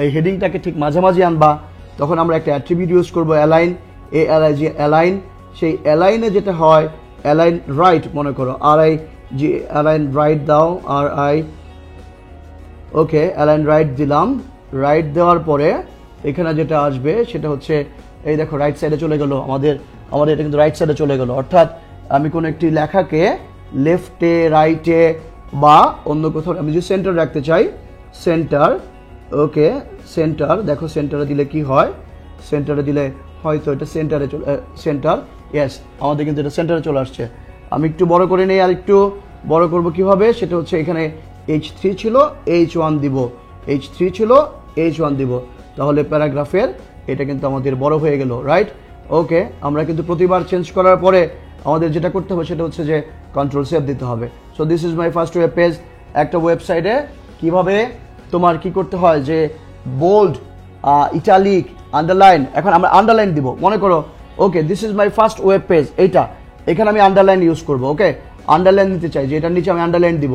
S1: এই হেডিংটাকে ঠিক মাঝামাঝি আনবা, তখন আমরা একটা অ্যাট্রিবিউট ইউজ করবো, অ্যালাইন, ALIG, অ্যালাইন। সেই অ্যালাইনে যেটা হয়, অ্যালাইন রাইট, মনে করো RIG, অ্যালাইন রাইট দাও, RI। ওকে, অ্যালাইন রাইট দিলাম। রাইট দেওয়ার পরে এখানে যেটা আসবে সেটা হচ্ছে, এই দেখো রাইট সাইডে চলে গেল, আমাদের এটা কিন্তু রাইট সাইডে চলে গেল। অর্থাৎ আমি কোনো একটি লেখাকে লেফটে, রাইটে বা অন্য কোথাও আমি যদি সেন্টার রাখতে চাই, সেন্টার। ওকে, সেন্টার, দেখো সেন্টারে দিলে কি হয়, সেন্টারে দিলে হয়তো এটা সেন্টারে সেন্টার, ইয়েস, আমাদের কিন্তু এটা সেন্টারে চলে আসছে। আমি একটু বড় করে নেই, আর একটু বড় করব কিভাবে, সেটা হচ্ছে এখানে H3 ছিল, H1 দিব, H3 ছিল, H1 দিব, তাহলে প্যারাগ্রাফের এটা কিন্তু আমাদের বড় হয়ে গেল। রাইট, ওকে, আমরা কিন্তু প্রতিবার চেঞ্জ করার পরে আমাদের যেটা করতে হবে সেটা হচ্ছে যে কন্ট্রোল সেভ দিতে হবে। So this is my first web page. একটা ওয়েবসাইটে কিভাবে তোমার কি করতে হয়, যে বোল্ড, ইটালিক, আন্ডারলাইন, এখন আমরা আন্ডারলাইন দিব। মনে করো okay, this is my first web page, এইটা, এখানে আমি আন্ডারলাইন ইউজ করব। ওকে, আন্ডারলাইন দিতে চাই যে এটার নিচে আমি আন্ডারলাইন দিব,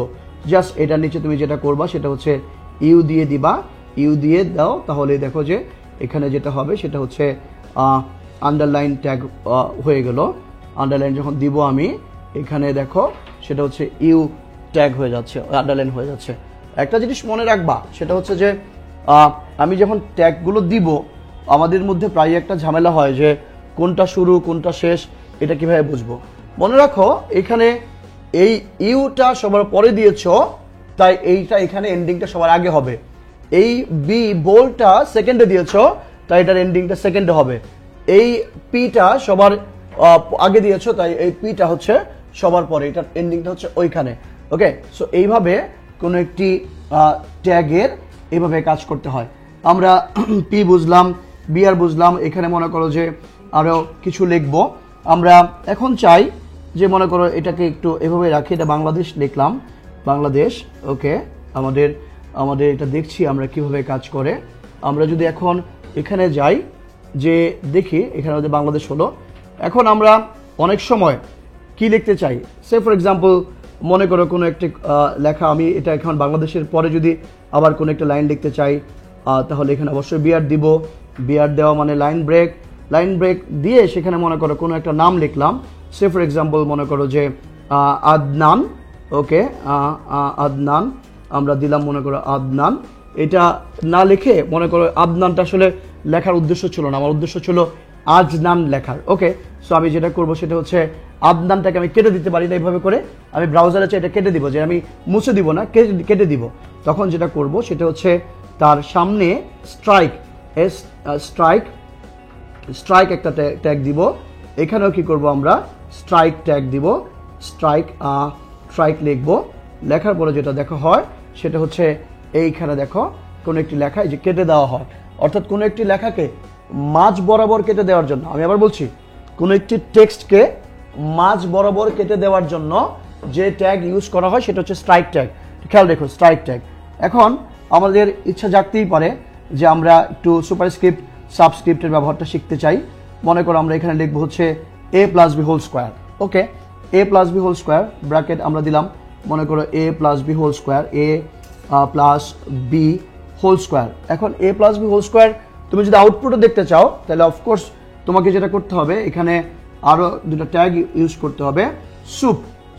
S1: জাস্ট এটার নিচে তুমি যেটা করবা সেটা হচ্ছে ইউ দিয়ে দিবা, ইউ দিয়ে দাও, তাহলে দেখো যে এখানে যেটা হবে সেটা হচ্ছে আন্ডারলাইন ট্যাগ হয়ে গেল। আন্ডারলাইন যখন দিব আমি, এখানে দেখো সেটা হচ্ছে ইউ ট্যাগ হয়ে যাচ্ছে, আন্ডারলাইন হয়ে যাচ্ছে। একটা জিনিস মনে রাখবা, সেটা হচ্ছে যে আমি যখন ট্যাগগুলো দিব আমাদের মধ্যে প্রায় একটা ঝামেলা হয় যে কোনটা শুরু কোনটা শেষ এটা কিভাবে বুঝবো। মনে রাখো এখানে এই ইউটা সবার পরে দিয়েছো, তাই এইটা এখানে এন্ডিংটা সবার আগে হবে। এই বি বোল্টটা সেকেন্ডে দিয়েছো, তাই এটার এন্ডিংটা সেকেন্ডে হবে। এই পিটা সবার আগে দিয়েছো, তাই এই পিটা হচ্ছে সবার পরে, এটার এন্ডিংটা হচ্ছে ওইখানে। ওকে, সো এইভাবে কোনো একটি ট্যাগের এইভাবে কাজ করতে হয়। আমরা পি বুঝলাম, বি আর বুঝলাম, এখানে মনে করো যে আরও কিছু লিখবো। আমরা এখন চাই যে মনে করো এটাকে একটু এভাবে রাখি, এটা বাংলাদেশ লিখলাম, বাংলাদেশ। ওকে, আমাদের এটা দেখছি আমরা কিভাবে কাজ করে। আমরা যদি এখন এখানে যাই যে দেখি এখানে আমাদের বাংলাদেশ হলো। এখন আমরা অনেক সময় কি লিখতে চাই, সে ফর এক্সাম্পল মনে করো কোনো একটি লেখা, আমি এটা এখন বাংলাদেশের পরে যদি আবার কোনো একটা লাইন লিখতে চাই তাহলে এখানে অবশ্যই বিআর দিব। বিআর দেওয়া মানে লাইন ব্রেক দিয়ে সেখানে মনে করো কোনো একটা নাম লিখলাম, সে ফর এক্সাম্পল মনে করো যে আদনান। ওকে, আদনান আমরা দিলাম, মনে করো আদনান। এটা না লিখে মনে করো আদনানটা আসলে লেখার উদ্দেশ্য ছিল না, আমার উদ্দেশ্য ছিল আজনান লেখার। ওকে, সো আমি যেটা করব সেটা হচ্ছে আদনানটাকে আমি কেটে দিতে পারি না, এইভাবে করে আমি ব্রাউজারে চাই এটা কেটে দিব, যে আমি মুছে দিব না, কেটে দিব। তখন যেটা করব সেটা হচ্ছে তার সামনে স্ট্রাইক একটা ট্যাগ দিব। এখানেও কি করব আমরা স্ট্রাইক ট্যাগ দিব, স্ট্রাইক লিখবো। লেখার পরে যেটা দেখো হয় সেটা হচ্ছে এইখানে দেখো কোনো একটি লেখা এই যে কেটে দেওয়া হয়, অর্থাৎ কোনো একটি লেখাকে মাঝ বরাবর কেটে দেওয়ার জন্য, আমি আবার বলছি কোনো একটি টেক্সটকে মাঝ বরাবর কেটে দেওয়ার জন্য যে ট্যাগ ইউজ করা হয় সেটা হচ্ছে স্ট্রাইক ট্যাগ। খেয়াল রেখো, স্ট্রাইক ট্যাগ। এখন আমাদের ইচ্ছা জাগতেই পারে যে আমরা একটু সুপারস্ক্রিপ্ট সাবস্ক্রিপ্টের ব্যবহারটা শিখতে চাই। মনে করো আমরা এখানে লিখবো হচ্ছে a plus b whole square. Okay, a plus b whole square bracket আমরা দিলাম, মনে করো a plus b whole square, a plus b whole square. এখন a plus b whole square তুমি যদি আউটপুটও দেখতে চাও তাহলে অফকোর্স তোমাকে যেটা করতে হবে এখানে আরও দুটো ট্যাগ ইউজ করতে হবে।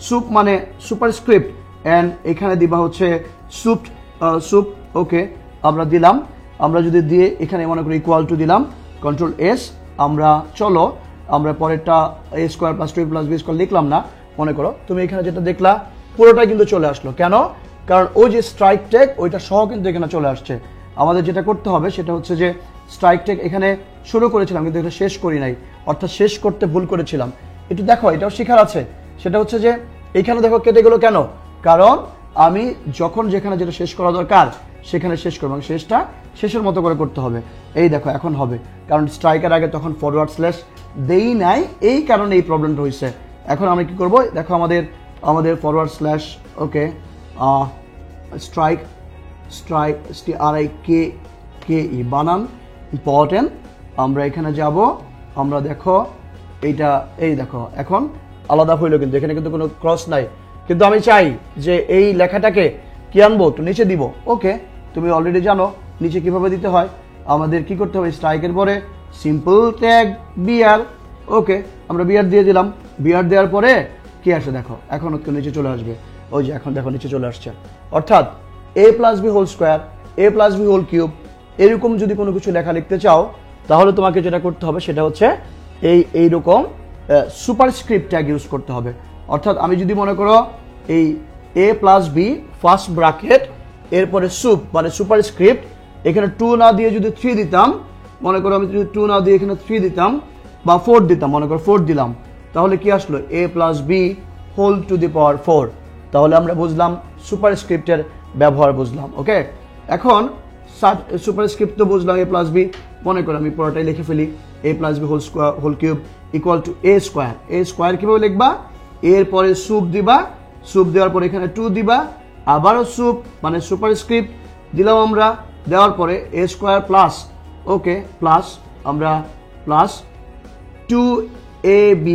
S1: সুপ মানে সুপারস্ক্রিপ্ট, অ্যান্ড এখানে দিবা হচ্ছে সুপ। ওকে, আমরা দিলাম। আমরা যদি দিয়ে এখানে মনে করি ইকুয়াল টু দিলাম, কন্ট্রোল এস। আমরা পরেরটা a square plus 2 plus b square লিখলাম না। মনে করো তুমি এখানে যেটা দেখলা পুরোটাই কিন্তু চলে আসলো। কেন? কারণ ওই যে স্ট্রাইক ট্যাগ ওইটা সহ কিন্তু এখানে চলে আসছে। আমাদের যেটা করতে হবে সেটা হচ্ছে যে স্ট্রাইক ট্যাগ এখানে শুরু করেছিলাম কিন্তু এটা শেষ করি নাই, অর্থাৎ শেষ করতে ভুল করেছিলাম। একটু দেখো, এটাও শেখার আছে। সেটা হচ্ছে যে এখানে দেখো কেটে গেলো কেন? কারণ আমি যখন যেখানে যেটা শেষ করা দরকার সেখানে শেষ করবো, এবং শেষটা শেষের মতো করে করতে হবে। এই দেখো এখন হবে, কারণ স্ট্রাইকের আগে তখন ফরওয়ার্ড স্ল্যাশ দেই নাই, এই কারণে এই প্রবলেমটা হয়েছে। এখন আমি কি করব, দেখো আমাদের ফরওয়ার্ড স্ল্যাশ, ওকে, স্ট্রাইক STRIKE বানান ইম্পর্টেন্ট। আমরা এখানে যাব, আমরা দেখো এইটা, এই দেখো এখন আলাদা হইলো, কিন্তু এখানে কিন্তু কোনো ক্রস নাই। কিন্তু আমি চাই যে এই লেখাটাকে কি আনবো, একটু নিচে দিব। ওকে, তুমি অলরেডি জানো নিচে কিভাবে দিতে হয়। আমাদের কি করতে হবে, স্ট্রাইকের পরে সিম্পল ট্যাগ বিআর। ওকে, আমরা বিআর দিয়ে দিলাম। বিআর দেওয়ার পরে কি আসে দেখো, এখন নিচে চলে আসবে। ওই যে এখন দেখো নিচে চলে আসছে। অর্থাৎ a plus b whole square, a plus b whole cube, এরকম যদি কোনো কিছু লেখা লিখতে চাও তাহলে তোমাকে যেটা করতে হবে সেটা হচ্ছে এইরকম সুপারস্ক্রিপ্ট ট্যাগ ইউজ করতে হবে। অর্থাৎ আমি যদি মনে করো এই a plus b first bracket এরপরে সুপ মানে সুপারস্ক্রিপ্ট, এখানে 2 না দিয়ে যদি 3 দিতাম, মনে করো আমি যদি 2 না দিয়ে এখানে 3 দিতাম বা 4 দিতাম, মনে করো 4 দিলাম, তাহলে কি আসলো a plus b whole to the power 4। তাহলে আমরা বুঝলাম সুপারস্ক্রিপ্টের ব্যবহার বুঝলাম। ওকে, এখন সুপারস্ক্রিপ্ট তো বুঝলাম, a প্লাস বি, মনে করো আমি পুরোটাই লিখে ফেলি, a plus b whole cube equal to a square. a square কিভাবে লিখবা, এরপরে সুপ দিবা, সুপ দেওয়ার পরে এখানে 2 দিবা, আবারও সুপ মানে সুপারস্ক্রিপ্ট দিলাম আমরা, দেওয়ার পরে a square plus, okay, plus আমরা plus 2ab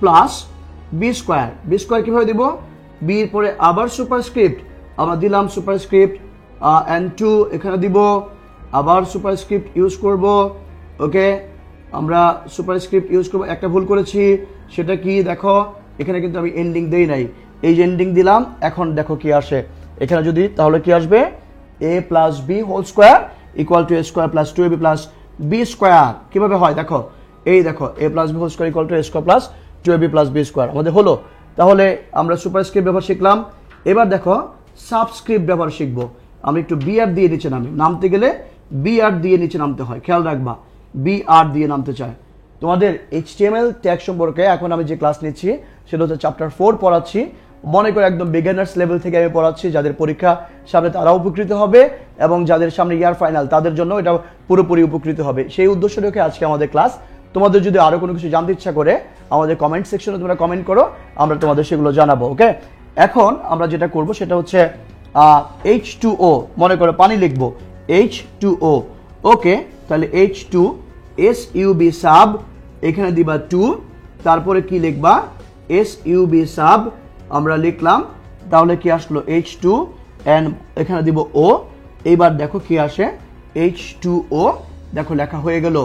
S1: plus b square. B square কীভাবে দিব, বির পরে আবার সুপারস্ক্রিপ্ট, আমরা দিলাম সুপারস্ক্রিপ্ট অ্যান্ড 2 এখানে দিব, আবার সুপারস্ক্রিপ্ট ইউজ করব। ওকে, আমরা সুপারস্ক্রিপ্ট ইউজ করব। একটা ভুল করেছি, সেটা কি দেখো, এখানে কিন্তু আমি এন্ডিং দেই নাই, এই যে এন্ডিং দিলাম। এখন দেখো কি আসে এখানে, যদি তাহলে কি আসবে, a plus b whole square equal to a square plus 2ab plus b square. কিভাবে হয় দেখো, এই দেখো a plus b whole square equal to a square plus 2ab plus b square আমাদের হলো। তাহলে আমরা সুপারস্ক্রিপ্ট ব্যবহার শিখলাম। এবার দেখো সাবস্ক্রিপ্ট ব্যবহার শিখবো। আমরা একটু বি আর দিয়ে নিচে নামতে গেলে বি আর দিয়ে নিচে নামতে হয়, খেয়াল রাখবা বি আর দিয়ে নামতে চায়। তোমাদের HTML ট্যাগ সম্পর্কে এখন আমি যে ক্লাস নিচ্ছি সেটা হচ্ছে চ্যাপ্টার 4 পড়াচ্ছি। মনে করে একদম বিগিনার্স লেভেল থেকে আমি পড়াচ্ছি, যাদের পরীক্ষা সামনে তারা উপকৃত হবে এবং যাদের সামনে ইয়ার ফাইনাল তাদের জন্য এটা পুরোপুরি উপকৃত হবে। সেই উদ্দেশ্য রেখে আজকে আমাদের ক্লাস। তোমাদের যদি আরো কোনো কিছু জানতে ইচ্ছা করে আমাদের কমেন্ট সেকশনে তোমরা কমেন্ট করো, আমরা তোমাদের সেগুলো জানাবো। ওকে, এখন আমরা যেটা করব সেটা হচ্ছে H2O, মনে করো পানি লিখবো H2O। ওকে, তাহলে H2 SUB সাব, এখানে দিবা 2, তারপরে কি লিখবা SUB সাব আমরা লিখলাম, তাহলে কি আসলো H2 এন্ড এখানে দিব O। এইবার দেখো কি আসে H2O, দেখো লেখা হয়ে গেল।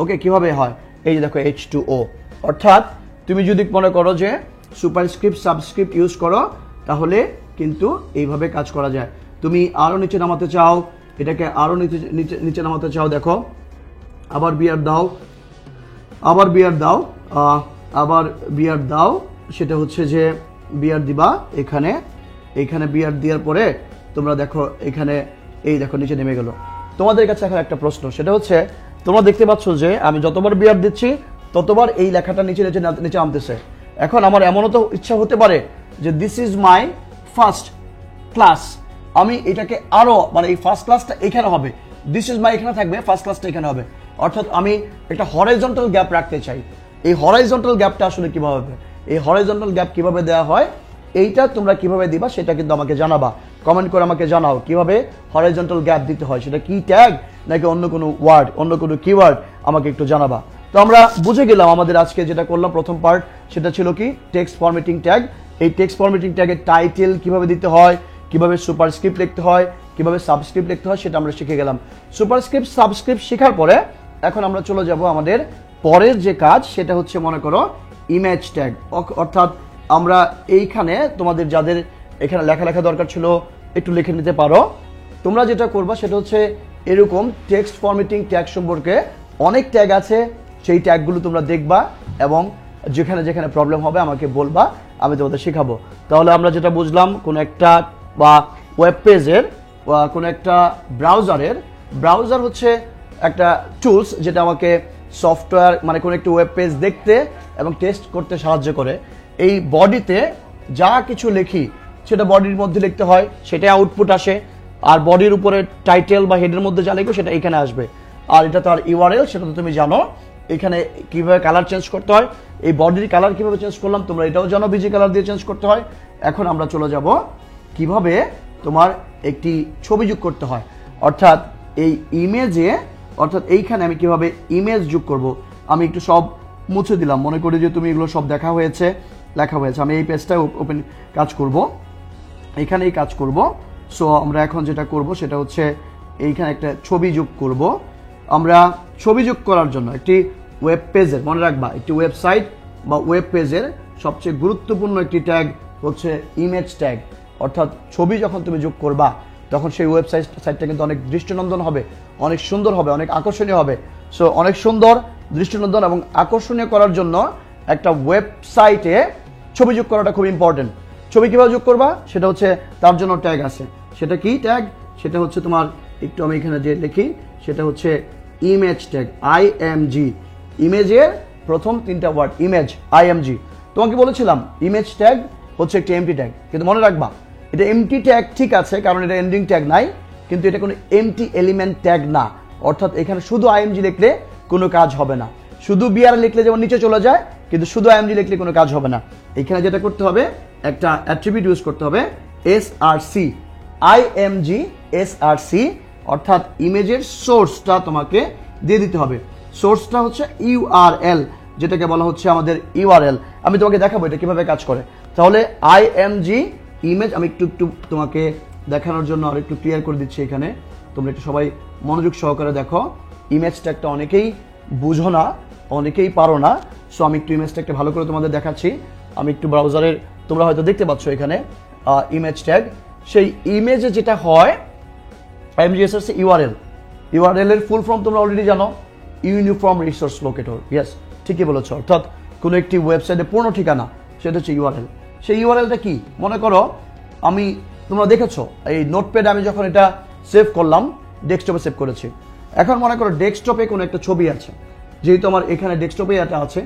S1: ওকে, কিভাবে হয় এই যে দেখো H2O। অর্থাৎ তুমি যদি মনে করো যে সুপারস্ক্রিপ্ট সাবস্ক্রিপ্ট ইউজ করো তাহলে কিন্তু এইভাবে কাজ করা যায়। তুমি আরো নিচে নামাতে চাও, এটাকে আরো নিচে নামাতে চাও, দেখো আবার বিয়ার দাও, আবার বিয়ার দাও, আবার বিয়ার দাও, সেটা হচ্ছে যে বিয়ার দিবা এখানে, এখানে বিয়ার দেওয়ার পরে তোমরা দেখো এখানে এই দেখো নিচে নেমে গেল। তোমাদের কাছে এখন একটা প্রশ্ন, সেটা হচ্ছে তোমরা দেখতে পাচ্ছ যে আমি যতবার বিয়ার দিচ্ছি ততবার এই লেখাটা নিচে নিচে নিচে নামতেছে। এখন আমার এমনও তো ইচ্ছা হতে পারে যে this is my first class, আমি এটাকে আরো মানে এই ফার্স্ট ক্লাসটা এখানে হবে, দিস ইজ মাই এখানে থাকবে, ফার্স্ট ক্লাসটা এখানে হবে। অর্থাৎ আমি একটা হরাইজন্টাল গ্যাপ রাখতে চাই। এই হরাইজন্টাল গ্যাপটা আসলে কিভাবে হবে, এই হরাইজন্টাল গ্যাপ কিভাবে দেওয়া হয়, এইটা তোমরা কিভাবে দিবা সেটা কিন্তু আমাকে জানাবা, কমেন্ট করে আমাকে জানাও কিভাবে হরাইজন্টাল গ্যাপ দিতে হয়। সেটা কি ট্যাগ নাকি অন্য কোনো ওয়ার্ড, অন্য কোনো কিওয়ার্ড, আমাকে একটু জানাবা। তো আমরা বুঝে গেলাম আমাদের আজকে যেটা করলাম প্রথম পার্ট সেটা ছিল কি টেক্সট ফরম্যাটিং ট্যাগ। এই টেক্সট ফরম্যাটিং ট্যাগের টাইটেল কিভাবে দিতে হয়, কিভাবে সুপারস্ক্রিপ্ট লিখতে হয়, কিভাবে সাবস্ক্রিপ্ট লিখতে হয় সেটা আমরা শিখে গেলাম। সুপারস্ক্রিপ্ট সাবস্ক্রিপ্ট শেখার পরে এখন আমরা চলে যাব আমাদের পরের যে কাজ, সেটা হচ্ছে মনে করো ইমেজ ট্যাগ। অর্থাৎ আমরা এইখানে তোমাদের যাদের এখানে লেখা দরকার ছিল একটু লিখে নিতে পারো। তোমরা যেটা করবা সেটা হচ্ছে এরকম টেক্সট ফরম্যাটিং ট্যাগ সম্পর্কে অনেক ট্যাগ আছে, সেই ট্যাগগুলো তোমরা দেখবা এবং যেখানে যেখানে প্রবলেম হবে আমাকে বলবা, আমি তোমাদের শেখাবো। তাহলে আমরা যেটা বুঝলাম, কোনো একটা বা ওয়েব পেজের বা কোনো একটা ব্রাউজার হচ্ছে একটা টুলস যেটা আমাকে সফটওয়্যার মানে কোনো একটা ওয়েব পেজ দেখতে এবং টেস্ট করতে সাহায্য করে। এই বডিতে যা কিছু লিখি সেটা বডির মধ্যে লিখতে হয়, সেটাই আউটপুট আসে। আর বডির উপরে টাইটেল বা হেডের মধ্যে যা লিখবে সেটা এখানে আসবে। আর এটা তো আর ইউআরএল, সেটা তো তুমি জানো। এখানে কিভাবে কালার চেঞ্জ করতে হয়, এই বডির কালার কিভাবে চেঞ্জ করলাম তোমরা এটাও জানো, বিজি কালার দিয়ে চেঞ্জ করতে হয়। এখন আমরা চলে যাব কিভাবে তোমার একটি ছবি যোগ করতে হয়, অর্থাৎ এই ইমেজে, অর্থাৎ এইখানে আমি কিভাবে ইমেজ যোগ করব। আমি একটু সব মুছে দিলাম, মনে করি যে তুমি এগুলো সব লেখা হয়েছে। আমি এই পেজটা ওপেন কাজ করব, এইখানেই কাজ করব। সো আমরা এখন যেটা করব সেটা হচ্ছে এইখানে একটা ছবি যোগ করব। আমরা ছবি যোগ করার জন্য একটি ওয়েব পেজের, মনে রাখবা একটি ওয়েবসাইট বা ওয়েব পেজের সবচেয়ে গুরুত্বপূর্ণ একটি ট্যাগ হচ্ছে ইমেজ ট্যাগ। অর্থাৎ ছবি যখন তুমি যোগ করবা তখন সেই সাইটটা কিন্তু অনেক দৃষ্টিনন্দন হবে, অনেক সুন্দর হবে, অনেক আকর্ষণীয় হবে। সো অনেক সুন্দর, দৃষ্টিনন্দন এবং আকর্ষণীয় করার জন্য একটা ওয়েবসাইটে ছবি যোগ করাটা খুব ইম্পর্টেন্ট। ছবি কীভাবে যোগ করবা সেটা হচ্ছে তার জন্য ট্যাগ আছে। সেটা কি ট্যাগ, সেটা হচ্ছে তোমার একটু আমি এখানে যে লিখি সেটা হচ্ছে ইমেজ ট্যাগ, IMG। ইমেজের প্রথম 3টা ওয়ার্ড ইমেজ, IMG। তোমাকে বলেছিলাম ইমেজ ট্যাগ হচ্ছে একটি এমটি ট্যাগ, কিন্তু মনে রাখবা এটা এমটি ট্যাগ ঠিক আছে কারণ এটা এন্ডিং ট্যাগ নাই, কিন্তু এটা কোনো এমটি এলিমেন্ট ট্যাগ না। অর্থাৎ এখানে শুধু IMG লিখলে কোনো কাজ হবে না, শুধু বিআর লিখলে যেমন নিচে চলে যায়, কিন্তু শুধু IMG লিখলে কোনো কাজ হবে না। এখানে যেটা করতে হবে একটা অ্যাট্রিবিউট ইউজ করতে হবে SRC, IMG SRC, অর্থাৎ ইমেজের সোর্সটা তোমাকে দিয়ে দিতে হবে। সোর্সটা হচ্ছে URL, যেটাকে বলা হচ্ছে আমাদের URL। আমি তোমাকে দেখাবো এটা কিভাবে কাজ করে। তাহলে IMG ইমেজ, আমি একটু তোমাকে দেখানোর জন্য আর একটু ক্লিয়ার করে দিচ্ছি এখানে, তোমরা একটু সবাই মনোযোগ সহকারে দেখো। ইমেজ ট্যাগটা অনেকেই বুঝো না, অনেকেই পারো না। সো আমি একটু ইমেজ ট্যাগটা ভালো করে তোমাদের দেখাচ্ছি। আমি একটু ব্রাউজারের, তোমরা হয়তো দেখতে পাচ্ছ এখানে ইমেজ ট্যাগ। সেই ইমেজে যেটা হয় IMG SRC URL, ইউআরএল এর ফুল ফর্ম তোমরা অলরেডি জানো, ইউনিফর্ম রিসোর্স লোকেটর। ইয়েস, ঠিকই বলেছো, অর্থাৎ কোনো একটি ওয়েবসাইটের পূর্ণ ঠিকানা সেটা হচ্ছে ইউআরএল। সেই ইউআরএলটা কি? মনে করো তোমরা দেখেছো এই নোটপ্যাডে আমি যখন এটা সেভ করলাম, ডেস্কটপে সেভ করেছি। এখন মনে করো ডেস্কটপে কোনো একটা ছবি আছে, যেহেতু আমার এখানে ডেস্কটপে এটা আছে,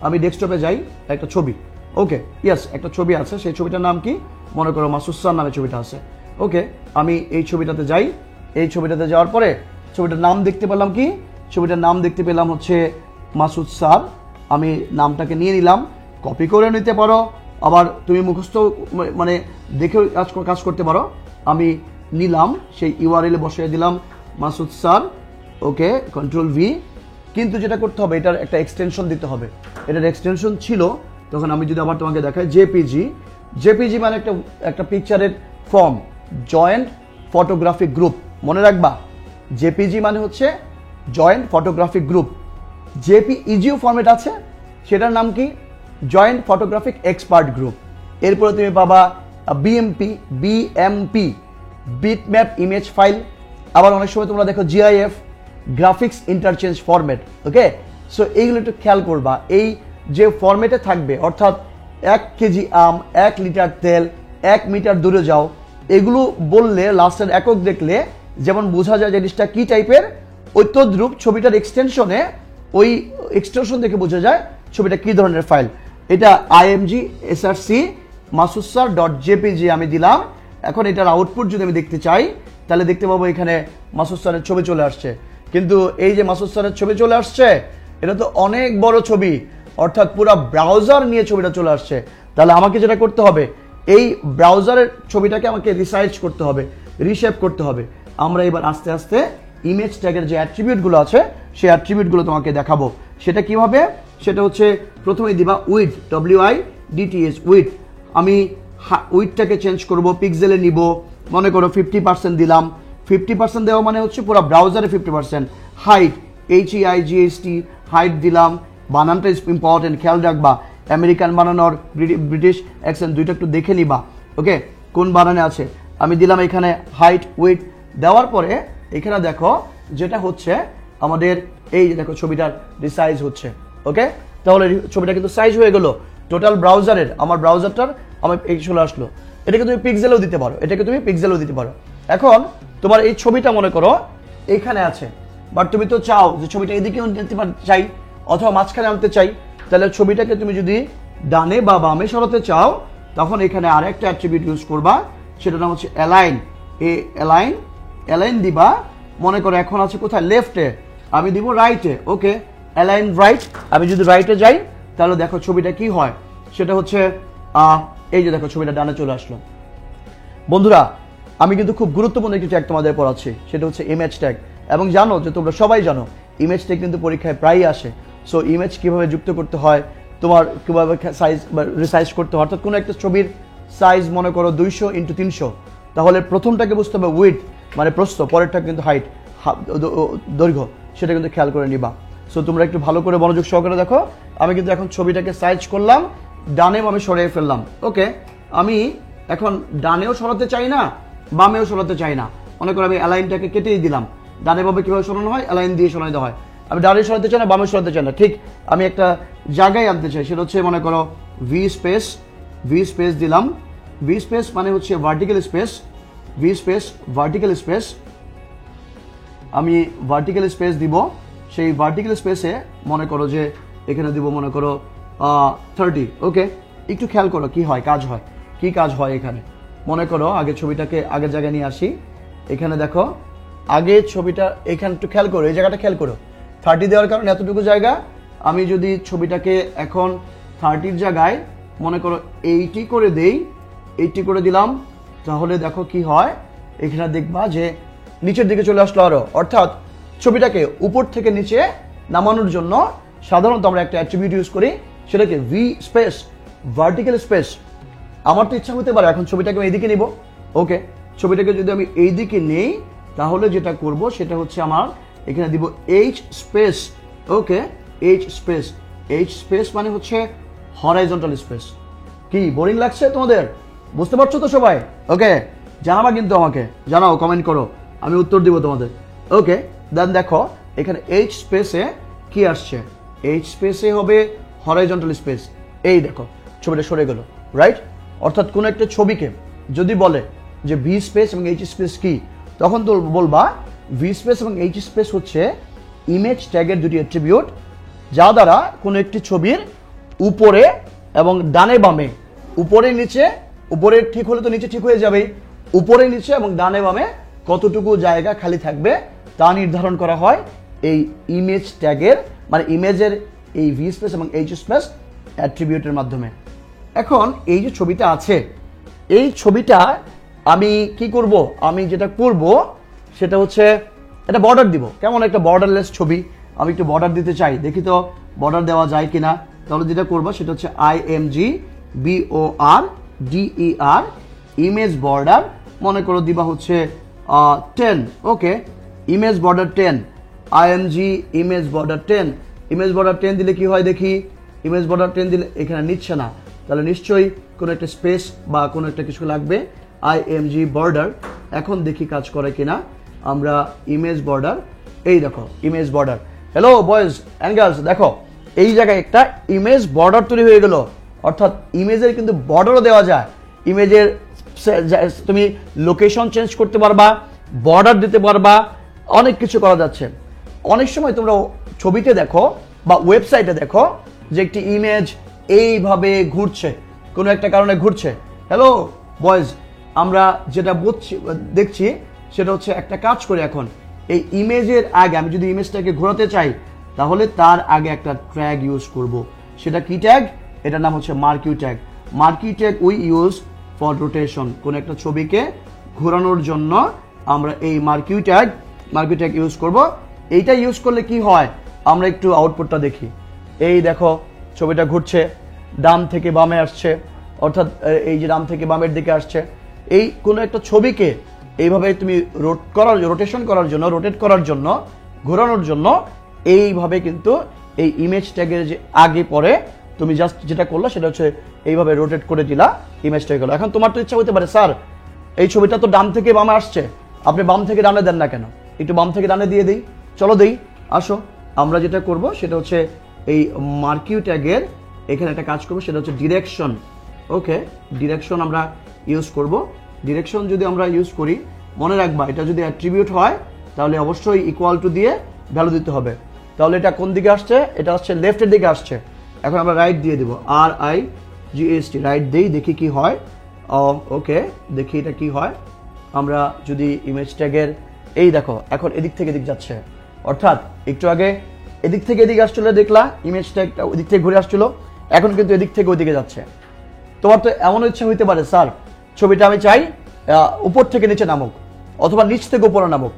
S1: আমি ডেস্কটপে যাই, একটা ছবি, ওকে, ইয়েস, একটা ছবি আছে। সেই ছবিটার নাম কি? মনে করো মাসুদ স্যার নামে ছবিটা আছে, ওকে। আমি এই ছবিটাতে যাই, এই ছবিটাতে যাওয়ার পরে ছবিটার নাম দেখতে পেলাম কি? ছবিটার নাম দেখতে পেলাম হচ্ছে মাসুদ স্যার। আমি নামটাকে নিয়ে নিলাম, কপি করে নিতে পারো, আবার তুমি মুখস্থ মানে দেখে কাজ করতে পারো। আমি নিলাম, সেই ইউআরএলে বসিয়ে দিলাম মাসুদ স্যার, ওকে, কন্ট্রোল ভি। কিন্তু যেটা করতে হবে, এটার একটা এক্সটেনশন দিতে হবে। এটার এক্সটেনশন ছিল, তখন আমি যদি আবার তোমাকে দেখাই, জেপিজি। জেপিজি মানে একটা পিকচারের ফর্ম, জয়েন্ট ফটোগ্রাফিক গ্রুপ। মনে রাখবা, জেপিজি মানে হচ্ছে জয়েন্ট ফটোগ্রাফিক গ্রুপ। জেপিইজিও ফরম্যাট আছে, সেটার নাম কি? Joint photographic expert group. এরপরে তুমি পাবা বিএমপি, বিটম্যাপ ইমেজ ফাইল। আবার অনেক সময় তোমরা দেখো জিআইএফ, গ্রাফিক্স ইন্টারচেঞ্জ ফরম্যাট, ওকে। সো এইগুলো একটু খেয়াল করবা, এই যে ফরম্যাটে থাকবে, অর্থাৎ 1 কেজি আম, 1 লিটার তেল, 1 মিটার দূরে যাও, এগুলো বললে লাস্টের একক দেখলে যেমন বোঝা যায় জিনিসটা কি টাইপের, ওই তদ্রূপ ছবিটার এক্সটেনশনে, ওই এক্সটেনশন দেখে বোঝা যায় ছবিটা কি ধরনের ফাইল। এটা IMG SRC masudsar.jpg আমি দিলাম। এখন এটার আউটপুট যদি আমি দেখতে চাই, তাহলে দেখতে পাবো এখানে মাসুদ স্যারের ছবি চলে আসছে। কিন্তু এই যে মাসুদ স্যারের ছবি চলে আসছে, এটা তো অনেক বড় ছবি, অর্থাৎ পুরো ব্রাউজার নিয়ে ছবিটা চলে আসছে। তাহলে আমাকে যেটা করতে হবে, এই ব্রাউজারের ছবিটাকে আমাকে রিসাইজ করতে হবে, রিশেপ করতে হবে। আমরা এবার আস্তে আস্তে ইমেজ ট্যাগের যে অ্যাট্রিবিউটগুলো আছে, সেই অ্যাট্রিবিউটগুলো তোমাকে দেখাবো। সেটা কিভাবে? সেটা হচ্ছে প্রথমেই দিবা উইডথ, WIDTH, উইডথ। আমি উইডথটাকে চেঞ্জ করব, পিক্সেলে নিব, মনে করো 50% দিলাম। 50% দেওয়া মানে হচ্ছে পুরো ব্রাউজারে 50%। হাইট, HEIGHT, হাইট দিলাম। বানানটা ইম্পর্টেন্ট, খেয়াল রাখবা। আমেরিকান বানানোর ব্রিটিশ অ্যাকসেন্ট দুইটা একটু দেখে নিবা, ওকে, কোন বানানে আছে। আমি দিলাম এখানে হাইট, উইডথ। দেওয়ার পরে এখানে দেখো যেটা হচ্ছে আমাদের, এই যে দেখো ছবিটার রিসাইজ হচ্ছে, ওকে। তাহলে ছবিটা কিন্তু সাইজ হয়ে গেল টোটাল ব্রাউজারের, আমার ব্রাউজারটার আমার এই চলে আসলো। এটাকে তুমি পিক্সেলেও দিতে পারো, এটাকে তুমি পিক্সেলেও দিতে পারো। এখন তোমার এই ছবিটা মনে করো এইখানে আছে, বাট তুমি তো চাও যে ছবিটা এদিকেও নিতে চাই, অথবা মাঝখানে আনতে চাই। তাহলে ছবিটাকে তুমি যদি ডানে বা বামে সরাতে চাও, তখন এখানে আরেকটা অ্যাট্রিবিউট ইউজ করবা, সেটার নাম হচ্ছে অ্যালাইন। অ্যালাইন দিবা, মনে করো এখন আছে কোথায়? লেফটে, আমি দিব রাইটে, ওকে, অ্যালাইন রাইট। আমি যদি রাইটে যাই, তাহলে দেখো ছবিটা কি হয়, সেটা হচ্ছে এই যে দেখো ছবিটা ডানে চলে আসলো। বন্ধুরা, আমি কিন্তু খুব গুরুত্বপূর্ণ একটি ট্যাগ তোমাদের পড়াচ্ছি, সেটা হচ্ছে ইমেজ ট্যাগ। এবং জানো যে তোমরা সবাই জানো ইমেজ ট্যাগ কিন্তু পরীক্ষায় প্রায়ই আসে। সো ইমেজ কিভাবে যুক্ত করতে হয়, তোমার কিভাবে সাইজ বা রিসাইজ করতে হয়, অর্থাৎ কোনো একটা ছবির সাইজ মনে করো 200x300, তাহলে প্রথমটাকে বুঝতে হবে উইডথ মানে প্রস্থ, পরেরটা কিন্তু হাইট, দৈর্ঘ্য, সেটা কিন্তু খেয়াল করে নিবা। সো তোমরা একটু ভালো করে মনোযোগ সহকারে দেখো। আমি কিন্তু এখন ছবিটাকে সাইজ করলাম, ডানেও আমি সরিয়ে ফেললাম, ওকে। আমি এখন ডানেও সরাতে চাই না, বামেও সরাতে চাই না। মনে করো আমি অ্যালাইনটাকে কেটেই দিলাম। ডানে বামে কীভাবে সরানো হয়? অ্যালাইন দিয়ে সরানো দেওয়া হয়। আমি ডানে সরাতে চাই না, বামে সরাতে চাই না, ঠিক আমি একটা জায়গায় আনতে চাই, সেটা হচ্ছে মনে করো ভি স্পেস দিলাম। ভি স্পেস মানে হচ্ছে vertical space, V space vertical space. আমি ভার্টিক্যাল স্পেস দিব। সেই ভার্টিক্যাল স্পেসে মনে করো যে এখানে দিব মনে করো 30, ওকে। একটু খেয়াল করো কি হয়, কাজ হয়, কি কাজ হয় এখানে। মনে করো আগে ছবিটাকে আগের জায়গায় নিয়ে আসি। এখানে দেখো আগে ছবিটা, এখানে একটু খেয়াল করো, এই জায়গাটা খেয়াল করো। 30 দেওয়ার কারণে এতটুকু জায়গা। আমি যদি ছবিটাকে এখন 30-র জায়গায় মনে করো 80 করে দেই, 80 করে দিলাম, তাহলে দেখো কি হয়, এখানে দেখবা যে নিচের দিকে চলে আসলো আরো। অর্থাৎ ছবিটাকে উপর থেকে নিচে নামানোর জন্য সাধারণত আমরা একটা অ্যাট্রিবিউট ইউজ করি, সেটাকে ভি স্পেস ভার্টিক্যাল স্পেস। আমার তো ইচ্ছা হতে পারে এখন ছবিটাকে আমি এইদিকে নিব, ওকে। ছবিটাকে যদি আমি এইদিকে নেই, তাহলে যেটা করব সেটা হচ্ছে আমার এখানে দিব এইচ স্পেস, ওকে। এইচ স্পেস মানে হচ্ছে হরাইজন্টাল স্পেস। কি বোরিং লাগছে তোমাদের? বুঝতে পারছো তো সবাই? ওকে, জানাবা কিন্তু আমাকে, জানাও, কমেন্ট করো, আমি উত্তর দিব তোমাদের, ওকে। দেন দেখো এখানে এইচ স্পেসে কি আসছে, এইচ স্পেসে হবে হরাইজন্টাল স্পেস। এই দেখো ছবিটা সরে গেল, রাইট? অর্থাৎ কোন একটা ছবিকে যদি বলে যে ভি স্পেস এবং এইচ স্পেস কি, তখন তো বলবা ভি স্পেস এবং এইচ স্পেস হচ্ছে ইমেজ ট্যাগের দুটি অ্যাট্রিবিউট, যা দ্বারা কোনো একটি ছবির উপরে এবং ডানে বামে, উপরে নিচে, উপরে ঠিক হলে তো নিচে ঠিক হয়ে যাবে, উপরে নিচে এবং ডানে বামে কতটুকু জায়গা খালি থাকবে তা নির্ধারণ করা হয় এই ইমেজ ট্যাগের, মানে ইমেজের এই ভি স্পেস এবং এইচ স্পেস অ্যাট্রিবিউটের মাধ্যমে। এখন এই যে ছবিটা আছে, এই ছবিটা আমি কি করব, আমি যেটা করব সেটা হচ্ছে একটা বর্ডার দিব। কেমন একটা বর্ডারলেস ছবি, আমি একটু বর্ডার দিতে চাই, দেখি তো বর্ডার দেওয়া যায় কিনা। তাহলে যেটা করবো সেটা হচ্ছে IMGBORDER ইমেজ বর্ডার, মনে করো দিবা হচ্ছে 10। Okay, image border 10, IMG image border 10। Image border 10 দিলে কি হয় দেখি, ইমেজ বর্ডার 10 দিলে এখানে নিচ্ছে না, তাহলে নিশ্চয়ই কোনো একটা স্পেস বা কোনো একটা কিছু লাগবে, IMG বর্ডার। এখন দেখি কাজ করে কিনা। আমরা ইমেজ বর্ডার, এই দেখো image border. Hello boys and girls, দেখো এই জায়গায় একটা ইমেজ বর্ডার তৈরি হয়ে গেল। অর্থাৎ ইমেজের কিন্তু বর্ডারও দেওয়া যায়, ইমেজের তুমি লোকেশন চেঞ্জ করতে পারবা, বর্ডার দিতে পারবা, অনেক কিছু করা যাচ্ছে। অনেক সময় তোমরা ছবিতে দেখো বা ওয়েবসাইটে দেখো যে একটি ইমেজ এইভাবে ঘুরছে, কোনো একটা কারণে ঘুরছে। হ্যালো বয়েজ, আমরা যেটা দেখছি সেটা হচ্ছে একটা কাজ করে, এখন এই ইমেজের আগে আমি যদি ইমেজটাকে ঘোরাতে চাই তাহলে তার আগে একটা ট্যাগ ইউজ করব। সেটা কি ট্যাগ? এটার নাম হচ্ছে marquee tag. Marquee tag we use for rotation. কোন একটা ছবিকে ঘোরানোর জন্য আমরা এই মার্কিউ ট্যাগ ইউজ করব। এইটা ইউজ করলে কি হয়, আমরা একটু আউটপুটটা দেখি। এই দেখো ছবিটা ঘুরছে, ডান থেকে বামে আসছে, অর্থাৎ এই যে ডান থেকে বামের দিকে আসছে। এই কোনো একটা ছবিকে এইভাবে তুমি রোটেট করার জন্য, ঘোরানোর জন্য এইভাবে কিন্তু এই ইমেজ ট্যাগের যে আগে পরে তুমি জাস্ট যেটা করলা সেটা হচ্ছে এইভাবে রোটেট করে দিলা, ইমেজ ট্যাগ হলো। এখন তোমার তো ইচ্ছা হতে পারে, স্যার এই ছবিটা তো ডান থেকে বামে আসছে, আপনি বাম থেকে ডানে দেন না কেন? একটু বাম থেকে ডানে দিয়ে দিই, চলো দেই, আসো। আমরা যেটা করব সেটা হচ্ছে এই মার্কিউ ট্যাগের এখানে একটা কাজ করবো, সেটা হচ্ছে ডিরেকশন। ওকে, ডিরেকশন আমরা ইউজ করব। ডিরেকশন যদি আমরা ইউজ করি, মনে রাখবা এটা যদি অ্যাট্রিবিউট হয় তাহলে অবশ্যই ইকুয়াল টু দিয়ে ভ্যালু দিতে হবে। তাহলে এটা কোন দিকে আসছে? এটা আসছে লেফটের দিকে আসছে। এখন আমরা রাইট দিয়ে দেবো, RIGHT, রাইট দেই, দেখি কি হয়। ওকে, দেখি এটা কি হয়। আমরা যদি ইমেজ ট্যাগের এই দেখো এখন এদিক থেকে এদিক যাচ্ছে, অর্থাৎ একটু আগে এদিক থেকে এদিকে আসছিল, দেখলা ইমেজ ট্যাগটা ওদিক থেকে ঘুরে আসছিল, এখন কিন্তু এদিক থেকে ওইদিকে যাচ্ছে। তোমার তো এমন ইচ্ছা হইতে পারে, স্যার ছবিটা আমি চাই উপর থেকে নিচে নামুক অথবা নিচ থেকে উপরে নামুক।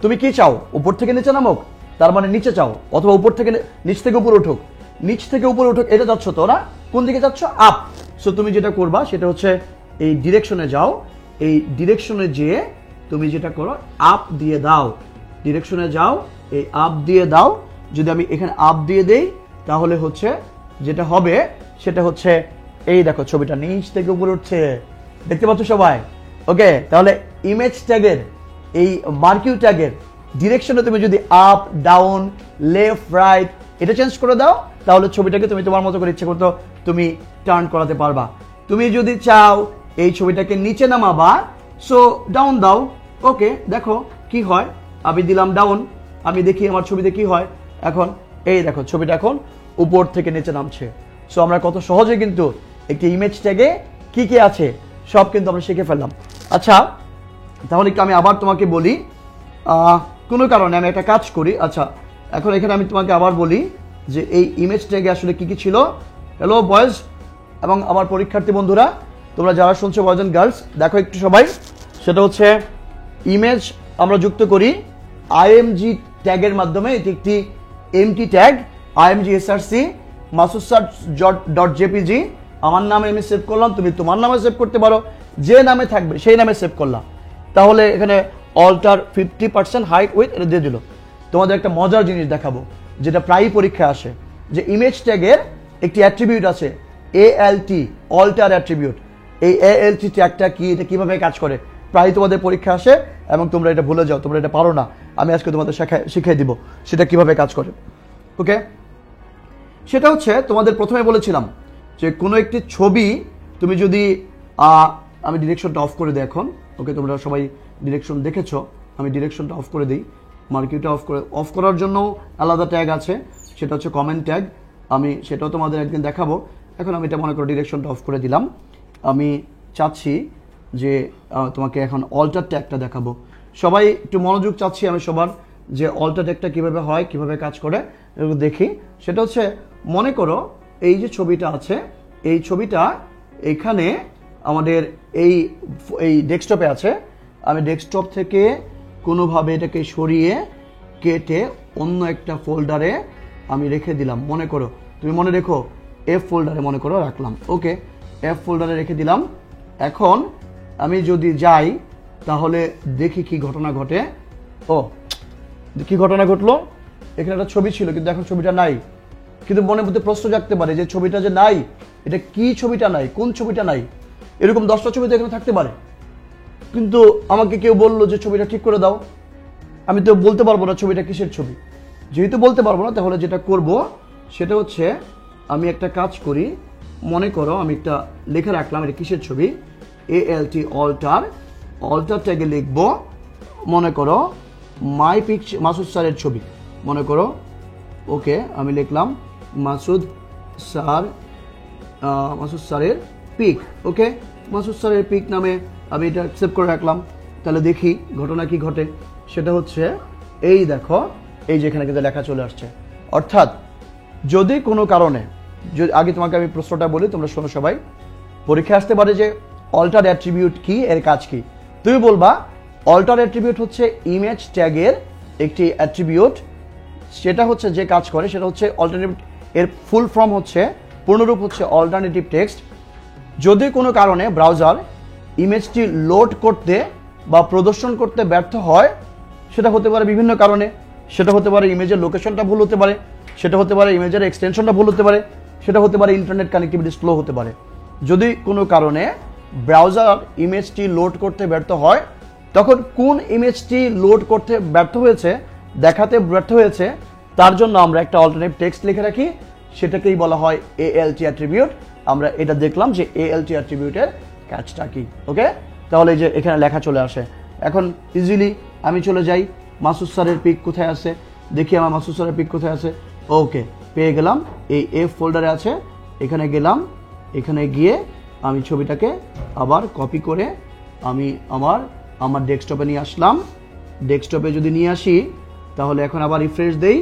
S1: তুমি কি চাও? উপর থেকে নিচে নামুক, তার মানে নিচে চাও, অথবা উপর থেকে নিচ থেকে উপরে উঠুক, নিচ থেকে উপরে উঠুক, এটা যাচ্ছ তো না? কোন দিকে যাচ্ছ? আপ। সো তুমি যেটা করবা সেটা হচ্ছে এই ডিরেকশনে যাও, এই ডিরেকশনে যেয়ে তুমি যেটা করো আপ দিয়ে দাও, ডিরেকশনে যাও, এই আপ দিয়ে দাও। যদি আমি এখানে আপ দিয়ে দেই তাহলে হচ্ছে যেটা হবে সেটা হচ্ছে এই দেখো ছবিটা নিচ থেকে উপরে উঠছে, দেখতে পাচ্ছ সবাই? ওকে, তাহলে ইমেজ ট্যাগের এই মার্কিউ ট্যাগের ডিরেকশনে তুমি যদি আপ ডাউন লেফট রাইট এটা চেঞ্জ করে দাও তাহলে ছবিটাকে তুমি তোমার মতো করে ইচ্ছে করতে তুমি টার্ন করাতে পারবা। তুমি যদি চাও এই ছবিটাকে নিচে নামাবা, সো ডাউন দাও। ওকে, দেখো কি হয়, আমি দিলাম ডাউন, আমি দেখি আমার ছবিতে কি হয়। এখন এই দেখো ছবিটা এখন উপর থেকে নিচে নামছে। সো আমরা কত সহজে কিন্তু একটি ইমেজ ট্যাগে কি কি আছে সব কিন্তু আমরা শিখে ফেললাম। আচ্ছা, তাহলে একটু আমি আবার তোমাকে বলি, কোনো কারণে আমি একটা কাজ করি। আচ্ছা, এখন এখানে আমি তোমাকে আবার বলি যে এই ইমেজ ট্যাগে আসলে কি কি ছিল। হ্যালো বয়েজ এবং আমার পরীক্ষার্থী বন্ধুরা, তোমরা যারা শুনছো বয়েজ এন্ড গার্লস, দেখো একটু সবাই, সেটা হচ্ছে ইমেজ আমরা যুক্ত করি IMG ট্যাগের মাধ্যমে। এটি একটি MT tag, IMG SRC masud.jpg। আমার নামে আমি সেভ করলাম, তুমি তোমার নামে সেভ করতে পারো, যে নামে থাকবে সেই নামে সেভ করলাম। তাহলে এখানে অল্টার 50% হাইট উইথ এটা দিয়ে দিল। তোমাদের একটা মজার জিনিস দেখাবো যেটা প্রায়ই পরীক্ষায় আসে, যে ইমেজ ট্যাগের একটি অ্যাট্রিবিউট আছে ALT, অল্টার অ্যাট্রিবিউট। এই ALT ট্যাগটা কি, এটা কিভাবে কাজ করে প্রায় তোমাদের পরীক্ষা আসে এবং তোমরা এটা ভুলে যাও, তোমরা এটা পারো না। আমি আজকে তোমাদের শিখিয়ে দিব সেটা কিভাবে কাজ করে। ওকে, সেটা হচ্ছে তোমাদের প্রথমে বলেছিলাম যে কোনো একটি ছবি তুমি যদি আমি ডিরেকশনটা অফ করে দিই এখন। ওকে, তোমরা সবাই ডিরেকশন দেখেছো, আমি ডিরেকশনটা অফ করে দিই। মার্কিউটা অফ করার জন্য আলাদা ট্যাগ আছে, সেটা হচ্ছে কমেন্ট ট্যাগ। আমি সেটাও তোমাদের একদিন দেখাবো। এখন আমি এটা মনে করো ডিরেকশনটা অফ করে দিলাম। আমি চাচ্ছি যে তোমাকে এখন অল্টার ট্যাগটা দেখাবো। সবাই একটু মনোযোগ চাচ্ছি আমি সবার, যে অল্টার ট্যাগটা কীভাবে হয়, কীভাবে কাজ করে দেখি। সেটা হচ্ছে মনে করো এই যে ছবিটা আছে, এই ছবিটা এখানে আমাদের এই ডেস্কটপে আছে। আমি ডেস্কটপ থেকে কোনোভাবে এটাকে সরিয়ে কেটে অন্য একটা ফোল্ডারে আমি রেখে দিলাম। মনে করো, তুমি মনে রেখো এফ ফোল্ডারে মনে করো রাখলাম। ওকে, এফ ফোল্ডারে রেখে দিলাম। এখন আমি যদি যাই তাহলে দেখি কি ঘটনা ঘটে। ও, কি ঘটনা ঘটলো, এখানে একটা ছবি ছিল কিন্তু এখন ছবিটা নাই। কিন্তু মনের মধ্যে প্রশ্ন জাগতে পারে যে ছবিটা যে নাই, এটা কি ছবিটা নাই, কোন ছবিটা নাই? এরকম 10টা ছবি তো এখানে থাকতে পারে, কিন্তু আমাকে কেউ বললো যে ছবিটা ঠিক করে দাও। আমি তো বলতে পারবো না ছবিটা কিসের ছবি। যেহেতু বলতে পারবো না, তাহলে যেটা করব সেটা হচ্ছে আমি একটা কাজ করি। মনে করো আমি একটা লেখা রাখলাম এটা কিসের ছবি, ALT অল্টার ট্যাগে লিখব মনে করো মাই পিকচার, মাসুদ স্যারের ছবি মনে করো। ওকে, আমি লিখলাম মাসুদ স্যারের পিক। ওকে, মাসুদ স্যারের পিক নামে আমি এটা সেভ করে রাখলাম। তাহলে দেখি ঘটনা কি ঘটে। সেটা হচ্ছে এই দেখো, এই যে এখানে কিন্তু লেখা চলে আসছে। অর্থাৎ যদি কোনো কারণে, আগে তোমাকে আমি প্রশ্নটা বলি, তোমরা শোনো সবাই। পরীক্ষা আসতে পারে যে অল্টার অ্যাট্রিবিউট কি, এর কাজ কি। তুমি বলবা অল্টার অ্যাট্রিবিউট হচ্ছে ইমেজ ট্যাগের একটি অ্যাট্রিবিউট। সেটা হচ্ছে যে কাজ করে সেটা হচ্ছে অল্টারনেটিভ, এর ফুল ফর্ম হচ্ছে, পূর্ণরূপ হচ্ছে অল্টারনেটিভ টেক্সট। যদি কোনো কারণে ব্রাউজার ইমেজটি লোড করতে বা প্রদর্শন করতে ব্যর্থ হয়, সেটা হতে পারে বিভিন্ন কারণে। সেটা হতে পারে ইমেজের লোকেশনটা ভুল হতে পারে, সেটা হতে পারে ইমেজের এক্সটেনশনটা ভুল হতে পারে, সেটা হতে পারে ইন্টারনেট কানেক্টিভিটি স্লো হতে পারে। যদি কোনো কারণে ব্রাউজার ইমেজটি লোড করতে ব্যর্থ হয়, তখন কোন ইমেজটি লোড করতে ব্যর্থ হয়েছে, দেখাতে ব্যর্থ হয়েছে, তার জন্য আমরা একটা অল্টারনেটিভ টেক্সট লিখে রাখি। সেটাকেই বলা হয় ALT অ্যাট্রিবিউট। আমরা এটা দেখলাম যে ALT অ্যাট্রিবিউটের কাজটা কি। ওকে, তাহলে যে এখানে লেখা চলে আসে। এখন ইজিলি আমি চলে যাই, মাসুদ স্যারের পিক কোথায় আছে দেখি, আমার মাসুদ স্যারের পিক কোথায় আছে। ওকে, পেয়ে গেলাম, এই এফ ফোল্ডারে আছে। এখানে গেলাম, এখানে গিয়ে আমি ছবিটাকে আবার কপি করে আমি আমার ডেস্কটপে নিয়ে আসলাম। ডেস্কটপে যদি নিয়ে আসি তাহলে এখন আবার রিফ্রেশ দেই,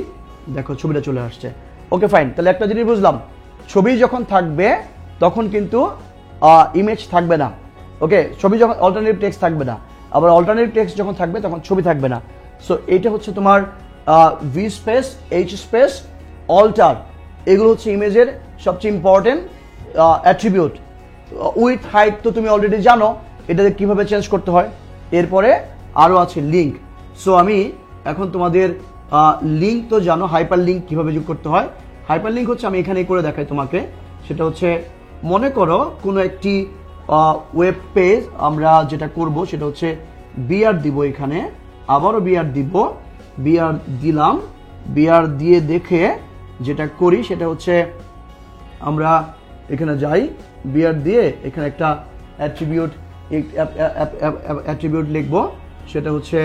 S1: দেখো ছবিটা চলে আসছে। ওকে ফাইন, তাহলে একটা জিনিস বুঝলাম, ছবি যখন থাকবে তখন কিন্তু ইমেজ থাকবে না। ওকে, ছবি যখন অল্টারনেটিভ টেক্সট থাকবে না, আবার অল্টারনেটিভ টেক্সট যখন থাকবে তখন ছবি থাকবে না। সো এইটা হচ্ছে তোমার V space, H space, alter, এগুলো হচ্ছে ইমেজের সবচেয়ে ইম্পর্টেন্ট অ্যাট্রিবিউট। উইথ হাইট তো তুমি অলরেডি জানো এটাকে কিভাবে চেঞ্জ করতে হয়। এরপরে আরও আছে লিঙ্ক। সো আমি এখন তোমাদের লিঙ্ক তো জানো, হাইপার লিঙ্ক কীভাবে যোগ করতে হয়। হাইপার লিঙ্ক হচ্ছে আমি এখানে করে দেখাই তোমাকে। সেটা হচ্ছে মনে করো কোনো একটি ওয়েব পেজ, আমরা যেটা করব সেটা হচ্ছে বিআর দিব, এখানে আবারও বিআর দিব, বিআর দিলাম। বিআর দিয়ে দেখে যেটা করি সেটা হচ্ছে আমরা এখানে যাই, বিআর দিয়ে এখানে একটা অ্যাট্রিবিউট লিখব। সেটা হচ্ছে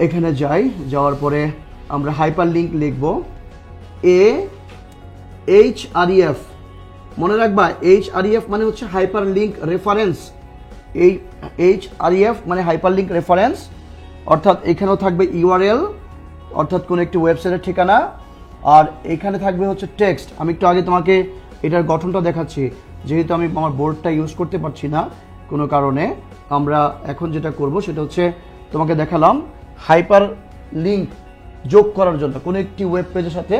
S1: এখানে যাই, যাওয়ার পরে আমরা হাইপার লিঙ্ক লিখব, HREF। মনে রাখবা HREF মানে হচ্ছে হাইপার লিঙ্ক রেফারেন্স। এই HREF মানে হাইপার লিঙ্ক রেফারেন্স, অর্থাৎ এখানেও থাকবে URL, অর্থাৎ কোনো একটি ওয়েবসাইটের ঠিকানা, আর এখানে থাকবে হচ্ছে টেক্সট। আমি একটু আগে তোমাকে এটার গঠনটা দেখাচ্ছি, যেহেতু আমি আমার বোর্ডটা ইউজ করতে পারছি না কোনো কারণে। আমরা এখন যেটা করব সেটা হচ্ছে তোমাকে দেখালাম হাইপার লিঙ্ক যোগ করার জন্য কোনো একটি ওয়েব পেজের সাথে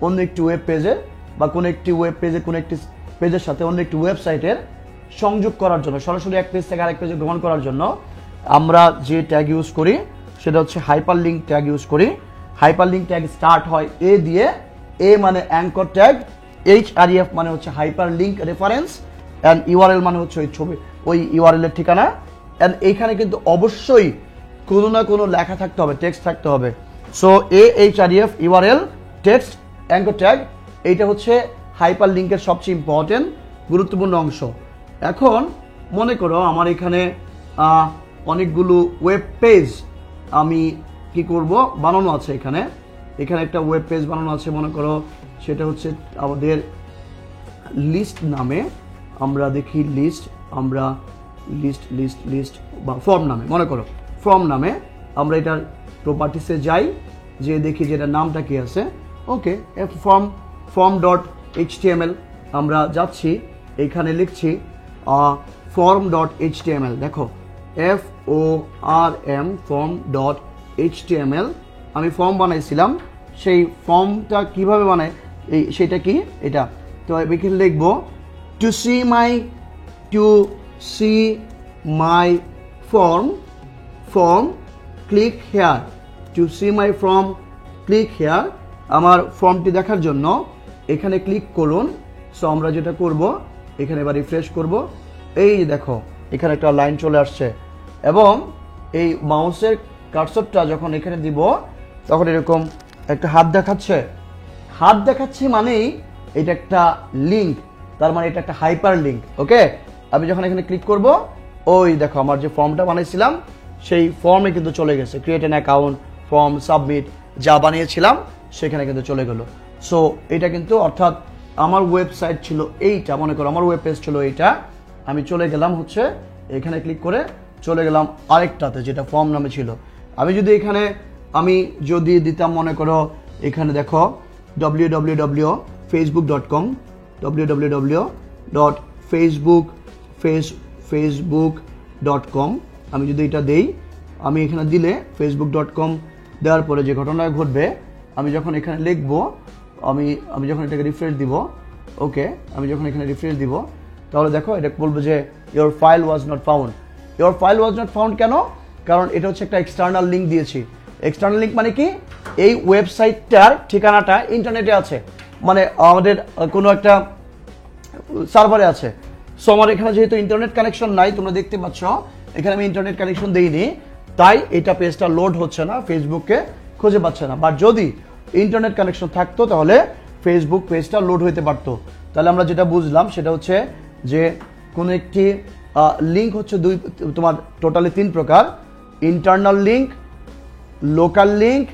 S1: অন্য একটি ওয়েব পেজের, বা কোনো একটি ওয়েব পেজে কোনো একটি পেজের সাথে অন্য একটি ওয়েবসাইটের সংযোগ করার জন্য, সরাসরি এক পেজ থেকে আরেক পেজে গ্রহণ করার জন্য আমরা যে ট্যাগ ইউজ করি সেটা হচ্ছে হাইপার লিঙ্ক ট্যাগ ইউজ করি। হাইপার লিঙ্ক ট্যাগ স্টার্ট হয় এ দিয়ে, এ মানে অ্যাঙ্কর ট্যাগ, HREF মানে হচ্ছে hyper link reference, and URL মানে হচ্ছে ওই ছবি, ওই ইউআরএল এর ঠিকানা। অ্যান্ড এইখানে কিন্তু অবশ্যই কোনো না কোনো লেখা থাকতে হবে, টেক্সট থাকতে হবে। So AHREF URL text anchor tag, এইটা হচ্ছে হাইপার লিঙ্কের সবচেয়ে ইম্পর্টেন্ট গুরুত্বপূর্ণ অংশ। এখন মনে করো আমার এখানে অনেকগুলো ওয়েব পেজ আমি কি করব বানানো আছে। এখানে একটা ওয়েব পেজ বানানো আছে, মনে করো সেটা হচ্ছে আমাদের লিস্ট নামে। আমরা দেখি লিস্ট, আমরা লিস্ট বা ফর্ম নামে, মনে করো ফর্ম নামে আমরা এটার প্রপার্টিসে যাই, যে দেখি যে এটার নামটা কি আছে। ওকে, ফর্ম ডট HTML আমরা যাচ্ছি, এইখানে লিখছি ফর্ম ডট HTML। দেখো FORM ফর্ম ডট HTML আমি ফর্ম বানাইছিলাম। সেই ফর্মটা কিভাবে বানায় সেটা কি এটা, তো এখানে লিখবো to see my form click here, to see my form click here. আমার ফর্মটি দেখার জন্য এখানে ক্লিক করুন। সো আমরা যেটা করব এখানে এবার রিফ্রেশ করব, এই দেখো এখানে একটা লাইন চলে আসছে, এবং এই মাউসের কার্সরটা যখন এখানে দিব তখন এরকম একটা হাত দেখাচ্ছে মানেই এটা একটা লিঙ্ক, তার মানে এটা একটা হাইপার লিঙ্ক। ওকে, আমি যখন এখানে ক্লিক করব, ওই দেখো আমার যে ফর্মটা বানিয়েছিলাম সেই ফর্মে কিন্তু চলে গেছে, create an account, form submit, যা বানিয়েছিলাম সেখানে কিন্তু চলে গেল। সো এটা কিন্তু অর্থাৎ আমার ওয়েবসাইট ছিল এইটা, মনে করো আমার ওয়েব পেজ ছিল এইটা, আমি চলে গেলাম হচ্ছে এখানে ক্লিক করে চলে গেলাম আরেকটাতে যেটা ফর্ম নামে ছিল। আমি যদি দিতাম, মনে করো এখানে দেখো www.facebook.com, www.facebook.com আমি যদি এটা দেই, আমি এখানে দিলে facebook.com দেওয়ার পরে যে ঘটনা ঘটবে, আমি যখন এখানে লিখবো, আমি যখন এটাকে রিফ্রেশ দিব, ওকে, আমি যখন এখানে রিফ্রেশ দিব তাহলে দেখো এটা বলবো যে your file was not found. কেন? কারণ এটা হচ্ছে একটা এক্সটার্নাল লিঙ্ক দিয়েছি। এক্সটার্নাল লিঙ্ক মানে কি, এই ওয়েবসাইটটার ঠিকানাটা ইন্টারনেটে আছে, মানে আমাদের কোনো একটা সার্ভারে আছে। সো আমার এখানে যেহেতু ইন্টারনেট কানেকশন নাই, তোমরা দেখতে পাচ্ছ এখানে আমি ইন্টারনেট কানেকশন দেইনি, তাই এটা পেজটা লোড হচ্ছে না, ফেসবুককে খুঁজে পাচ্ছে না। বাট যদি ইন্টারনেট কানেকশন থাকতো তাহলে ফেসবুক পেজটা লোড হইতে পারতো। তাহলে আমরা যেটা বুঝলাম সেটা হচ্ছে যে কোনো একটি লিঙ্ক হচ্ছে তোমার টোটালি 3 প্রকার: internal link, local link,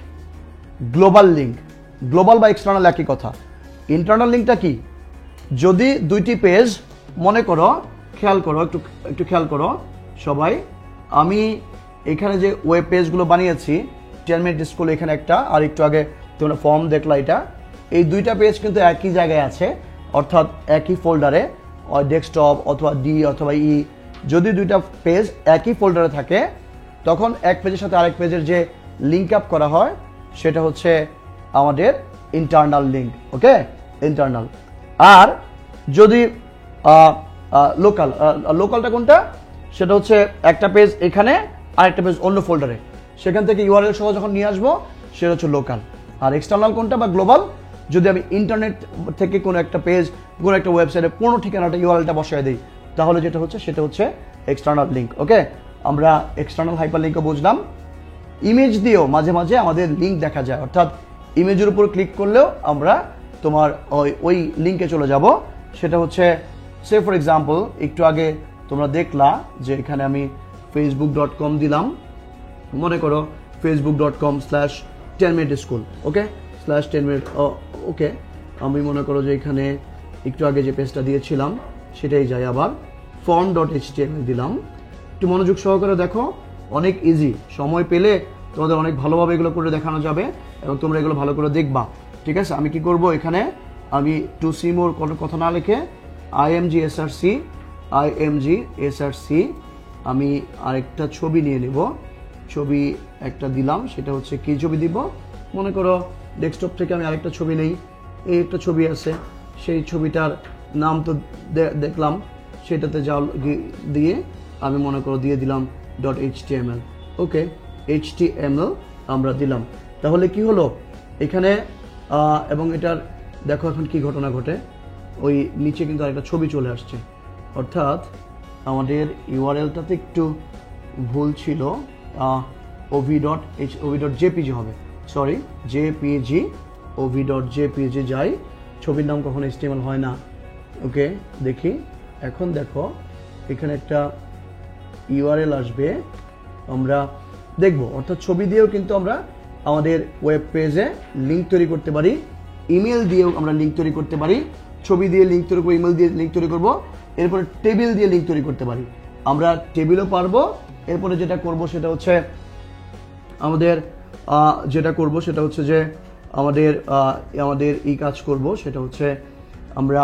S1: global link. Global বা এক্সটার্নাল একই কথা। ইন্টারনাল লিঙ্কটা কি, যদি দুইটি পেজ, মনে করো একটু খেয়াল করো সবাই, আমি এখানে যে ওয়েব পেজগুলো বানিয়েছি 10 মিনিট স্কুল, এখানে একটা, আর একটু আগে তোমরা ফর্ম দেখলা, এটা, এই দুইটা পেজ কিন্তু একই জায়গায় আছে, অর্থাৎ একই ফোল্ডারে, ডেস্কটপ অথবা ডি অথবা ই। যদি দুইটা পেজ একই ফোল্ডারে থাকে তখন এক পেজের সাথে আরেক পেজের যে লিঙ্ক আপ করা হয় সেটা হচ্ছে আমাদের ইন্টারনাল লিঙ্ক। ওকে, ইন্টারনাল। আর যদি লোকালটা কোনটা, সেটা হচ্ছে একটা পেজ এখানে আর একটা পেজ অন্য ফোল্ডারে, সেখান থেকে ইউআরএল সহ যখন নিয়ে আসবো সেটা হচ্ছে লোকাল। আর এক্সটার্নাল কোনটা বা গ্লোবাল, যদি আমি ইন্টারনেট থেকে কোনো একটা পেজ, কোনো একটা ওয়েবসাইটে পুরো ঠিকানাটা ইউআরএলটা বসায় দিই, তাহলে যেটা হচ্ছে সেটা হচ্ছে এক্সটার্নাল লিঙ্ক। ওকে, আমরা এক্সটার্নাল হাইপার লিঙ্কও বুঝলাম। ইমেজ দিয়েও মাঝে মাঝে আমাদের লিঙ্ক দেখা যায়, অর্থাৎ ইমেজের উপর ক্লিক করলেও আমরা তোমার ওই লিঙ্কে চলে যাব। সেটা হচ্ছে সে ফর এক্সাম্পল একটু আগে তোমরা দেখলা যে এখানে আমি facebook.com দিলাম, মনে করো facebook.com/10minuteschool, ওকে, /10minute, ওকে, আমি মনে করো যে এখানে একটু আগে যে পেজটা দিয়েছিলাম সেটাই যাই, আবার form.html দিলাম। একটু মনোযোগ সহকারে দেখো, অনেক ইজি, সময় পেলে তোমাদের অনেক ভালোভাবে এগুলো করে দেখানো যাবে এবং তোমরা এগুলো ভালো করে দেখবা। ঠিক আছে, আমি কি করব, এখানে আমি টু সি মোর কোনো কথা না লিখে imgsrc আমি আরেকটা ছবি নিয়ে নেব, ছবি একটা দিলাম, সেটা হচ্ছে কি ছবি দিব, মনে করো ডেস্কটপ থেকে আমি আরেকটা ছবি নেই, এই একটা ছবি আছে, সেই ছবিটার নাম তো দেখলাম, সেটাতে যা দিয়ে আমি মনে করো দিয়ে দিলাম .html। ওকে, HTML আমরা দিলাম, তাহলে কি হলো এখানে, এবং এটার দেখো এখন কি ঘটনা ঘটে, ওই নিচে কিন্তু আরেকটা ছবি চলে আসছে। অর্থাৎ আমাদের ইউআরএলটাতে একটু ভুল ছিল, ov.jpg হবে, সরি jpg ov.jpg যাই, ছবির নাম কখনো HTML হয় না। ওকে, দেখি এখন দেখো এখানে একটা ইউআরএল আসবে, আমরা দেখব। অর্থাৎ ছবি দিয়েও কিন্তু আমরা আমাদের ওয়েব পেজে লিঙ্ক তৈরি করতে পারি, ইমেল দিয়েও আমরা লিঙ্ক তৈরি করতে পারি। ছবি দিয়ে লিঙ্ক তৈরি করবো, ইমেল দিয়ে লিঙ্ক তৈরি করবো, এরপরে টেবিল দিয়ে লিঙ্ক তৈরি করতে পারি। আমরা টেবিলও পারবো। এরপরে যেটা করব সেটা হচ্ছে আমাদের যে আমাদের এই কাজ করব সেটা হচ্ছে আমরা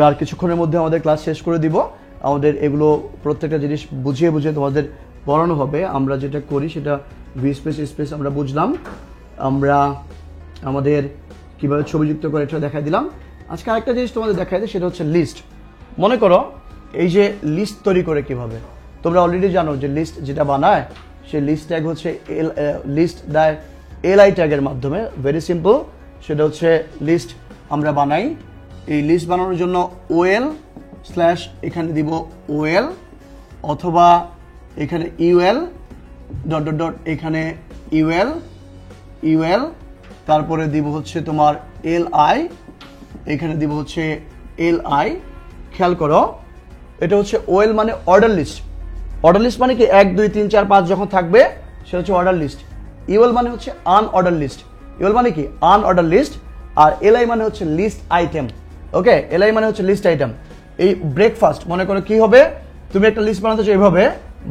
S1: আর কিছুক্ষণের মধ্যে আমাদের ক্লাস শেষ করে দিব। আমাদের এগুলো প্রত্যেকটা জিনিস বুঝিয়ে তোমাদের পড়ানো হবে। আমরা যেটা করি সেটা স্পেস আমরা বুঝলাম, আমরা আমাদের কিভাবে ছবি যুক্ত করে এটা দেখাই দিলাম। আজকে আরেকটা জিনিস তোমাদের দেখাই দিই, সেটা হচ্ছে লিস্ট। মনে করো এই যে লিস্ট তৈরি করে কিভাবে, তোমরা অলরেডি জানো যে লিস্ট যেটা বানায় সেই লিস্ট ট্যাগ হচ্ছে লিস্ট দেয় এলআই ট্যাগের মাধ্যমে। ভেরি সিম্পল, সেটা হচ্ছে লিস্ট আমরা বানাই। এই লিস্ট বানানোর জন্য ওএল স্ল্যাশ এখানে দিব ওএল, অথবা এখানে ইউএল ডট ডট ডট এখানে ইউএল, তারপরে দিব হচ্ছে তোমার এলআই, এখানে দিব হচ্ছে এলআই। খেয়াল করো, এটা হচ্ছে ওএল মানে অর্ডার লিস্ট। অর্ডার লিস্ট মানে কি 1 2 3 4 5 যখন থাকবে সেটা হচ্ছে অর্ডার লিস্ট। ইউএল মানে হচ্ছে আনঅর্ডার লিস্ট। ইউএল মানে কি আনঅর্ডার লিস্ট। আর এলআই মানে হচ্ছে লিস্ট আইটেম। ওকে, এলআই মানে হচ্ছে লিস্ট আইটেম। এই ব্রেকফাস্ট, মনে করো কি হবে, তুমি একটা লিস্ট বানাতে চাও এইভাবে,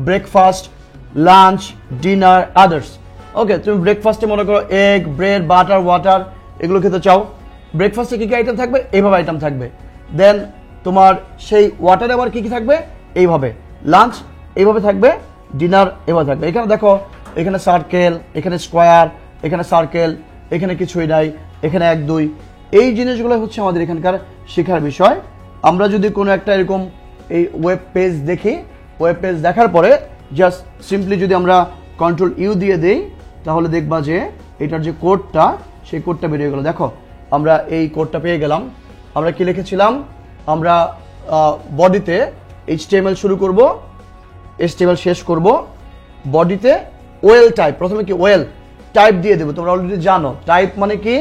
S1: ব্রেকফাস্ট, লাঞ্চ, ডিনার, আদার্স। ওকে, তুমি ব্রেকফাস্টে মনে করো এগ, ব্রেড, বাটার, ওয়াটার এগুলো খেতে চাও। ব্রেকফাস্টে কি কি আইটেম থাকবে, এইভাবে আইটেম থাকবে। দেন তোমার সেই ওয়াটারে আবার কি কি থাকবে, এইভাবে। লাঞ্চ এইভাবে থাকবে, ডিনার এভাবে থাকবে। এখানে দেখো, এখানে সার্কেল, এখানে স্কোয়ার, এখানে সার্কেল, এখানে কিছুই নাই, এখানে 1 2। এই জিনিসগুলো হচ্ছে আমাদের এখানকার শেখার বিষয়। আমরা যদি কোনো একটা এরকম এই ওয়েব পেজ দেখি, ওয়েব পেজ দেখার পরে জাস্ট সিম্পলি যদি আমরা কন্ট্রোল ইউ দিয়ে দেই, তাহলে দেখবা যে এটার যে কোডটা, সেই কোডটা বেরিয়ে গেল। দেখো, আমরা এই কোডটা পেয়ে গেলাম। আমরা কি লিখেছিলাম, আমরা বডিতে HTML শুরু করব, HTML শেষ করব, বডিতে ওয়েল টাইপ, প্রথমে কি ওয়েল টাইপ দিয়ে দেবো। তোমরা অলরেডি জানো টাইপ মানে কি,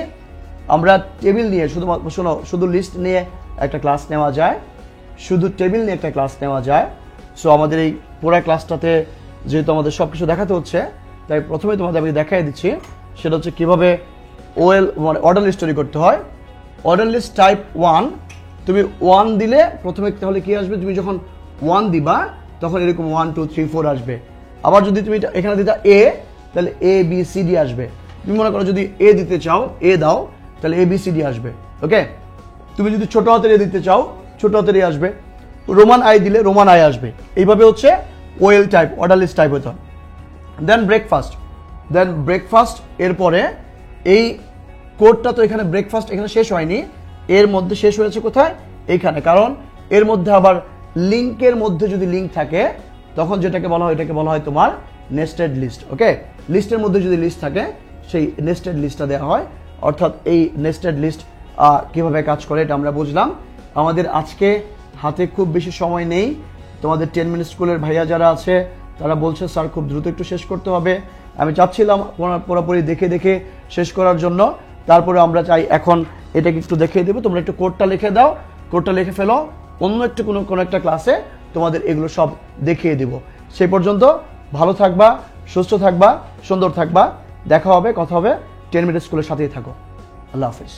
S1: আমরা টেবিল নিয়ে শুধু লিস্ট নিয়ে একটা ক্লাস নেওয়া যায়, শুধু টেবিল নিয়ে একটা ক্লাস নেওয়া যায়। সো আমাদের এই পুরো ক্লাসটাতে যেহেতু আমাদের সব কিছু দেখাতে হচ্ছে, তাই প্রথমে তোমাদের আমি দেখাই দিচ্ছি, সেটা হচ্ছে কীভাবে ওয়েল মানে অর্ডার লিস্ট তৈরি করতে হয়। অর্ডার লিস্ট টাইপ 1, তুমি 1 দিলে প্রথমে তাহলে কি আসবে, তুমি যখন 1 দিবা তখন এরকম 1 2 3 4 আসবে। আবার যদি তুমি এখানে দিতা এ, তাহলে এ বি সি ডি আসবে। তুমি মনে করো যদি এ দিতে চাও, এ দাও, তাহলে এ বি সি ডি আসবে। ওকে, তুমি যদি ছোট হাতের এ দিতে চাও, ছোট হাতের এ আসবে। রোমান আই দিলে রোমান আই আসবে। এইভাবে হচ্ছে well type, order list type হতো। দেন ব্রেকফাস্ট, এরপরে এই কোডটা তো এখানে ব্রেকফাস্ট এখানে শেষ হয়নি, এর মধ্যে শেষ হয়েছে কোথায়, এইখানে। কারণ এর মধ্যে আবার লিঙ্কের মধ্যে যদি লিঙ্ক থাকে, তখন যেটাকে বলা হয়, এটাকে বলা হয় তোমার নেস্টেড লিস্ট। ওকে, লিস্টের মধ্যে যদি লিস্ট থাকে, সেই নেস্টেড লিস্টটা দেওয়া হয়। অর্থাৎ এই নেস্টেড লিস্ট কিভাবে কাজ করে এটা আমরা বুঝলাম। আমাদের আজকে হাতে খুব বেশি সময় নেই। তোমাদের 10 মিনিট স্কুলের ভাইয়া যারা আছে তারা বলছে স্যার খুব দ্রুত একটু শেষ করতে হবে। আমি চাচ্ছিলাম পুরোপুরি দেখে শেষ করার জন্য। তারপরে আমরা চাই এখন এটাকে একটু দেখিয়ে দেবো, তোমরা একটু কোডটা লিখে দাও, কোডটা লিখে ফেলো, অন্য একটু কোনো একটা ক্লাসে তোমাদের এগুলো সব দেখিয়ে দিব। সেই পর্যন্ত ভালো থাকবা, সুস্থ থাকবা, সুন্দর থাকবা। দেখা হবে, কথা হবে। 10 মিনিট স্কুলের সাথেই থাকো। আল্লাহ হাফিজ।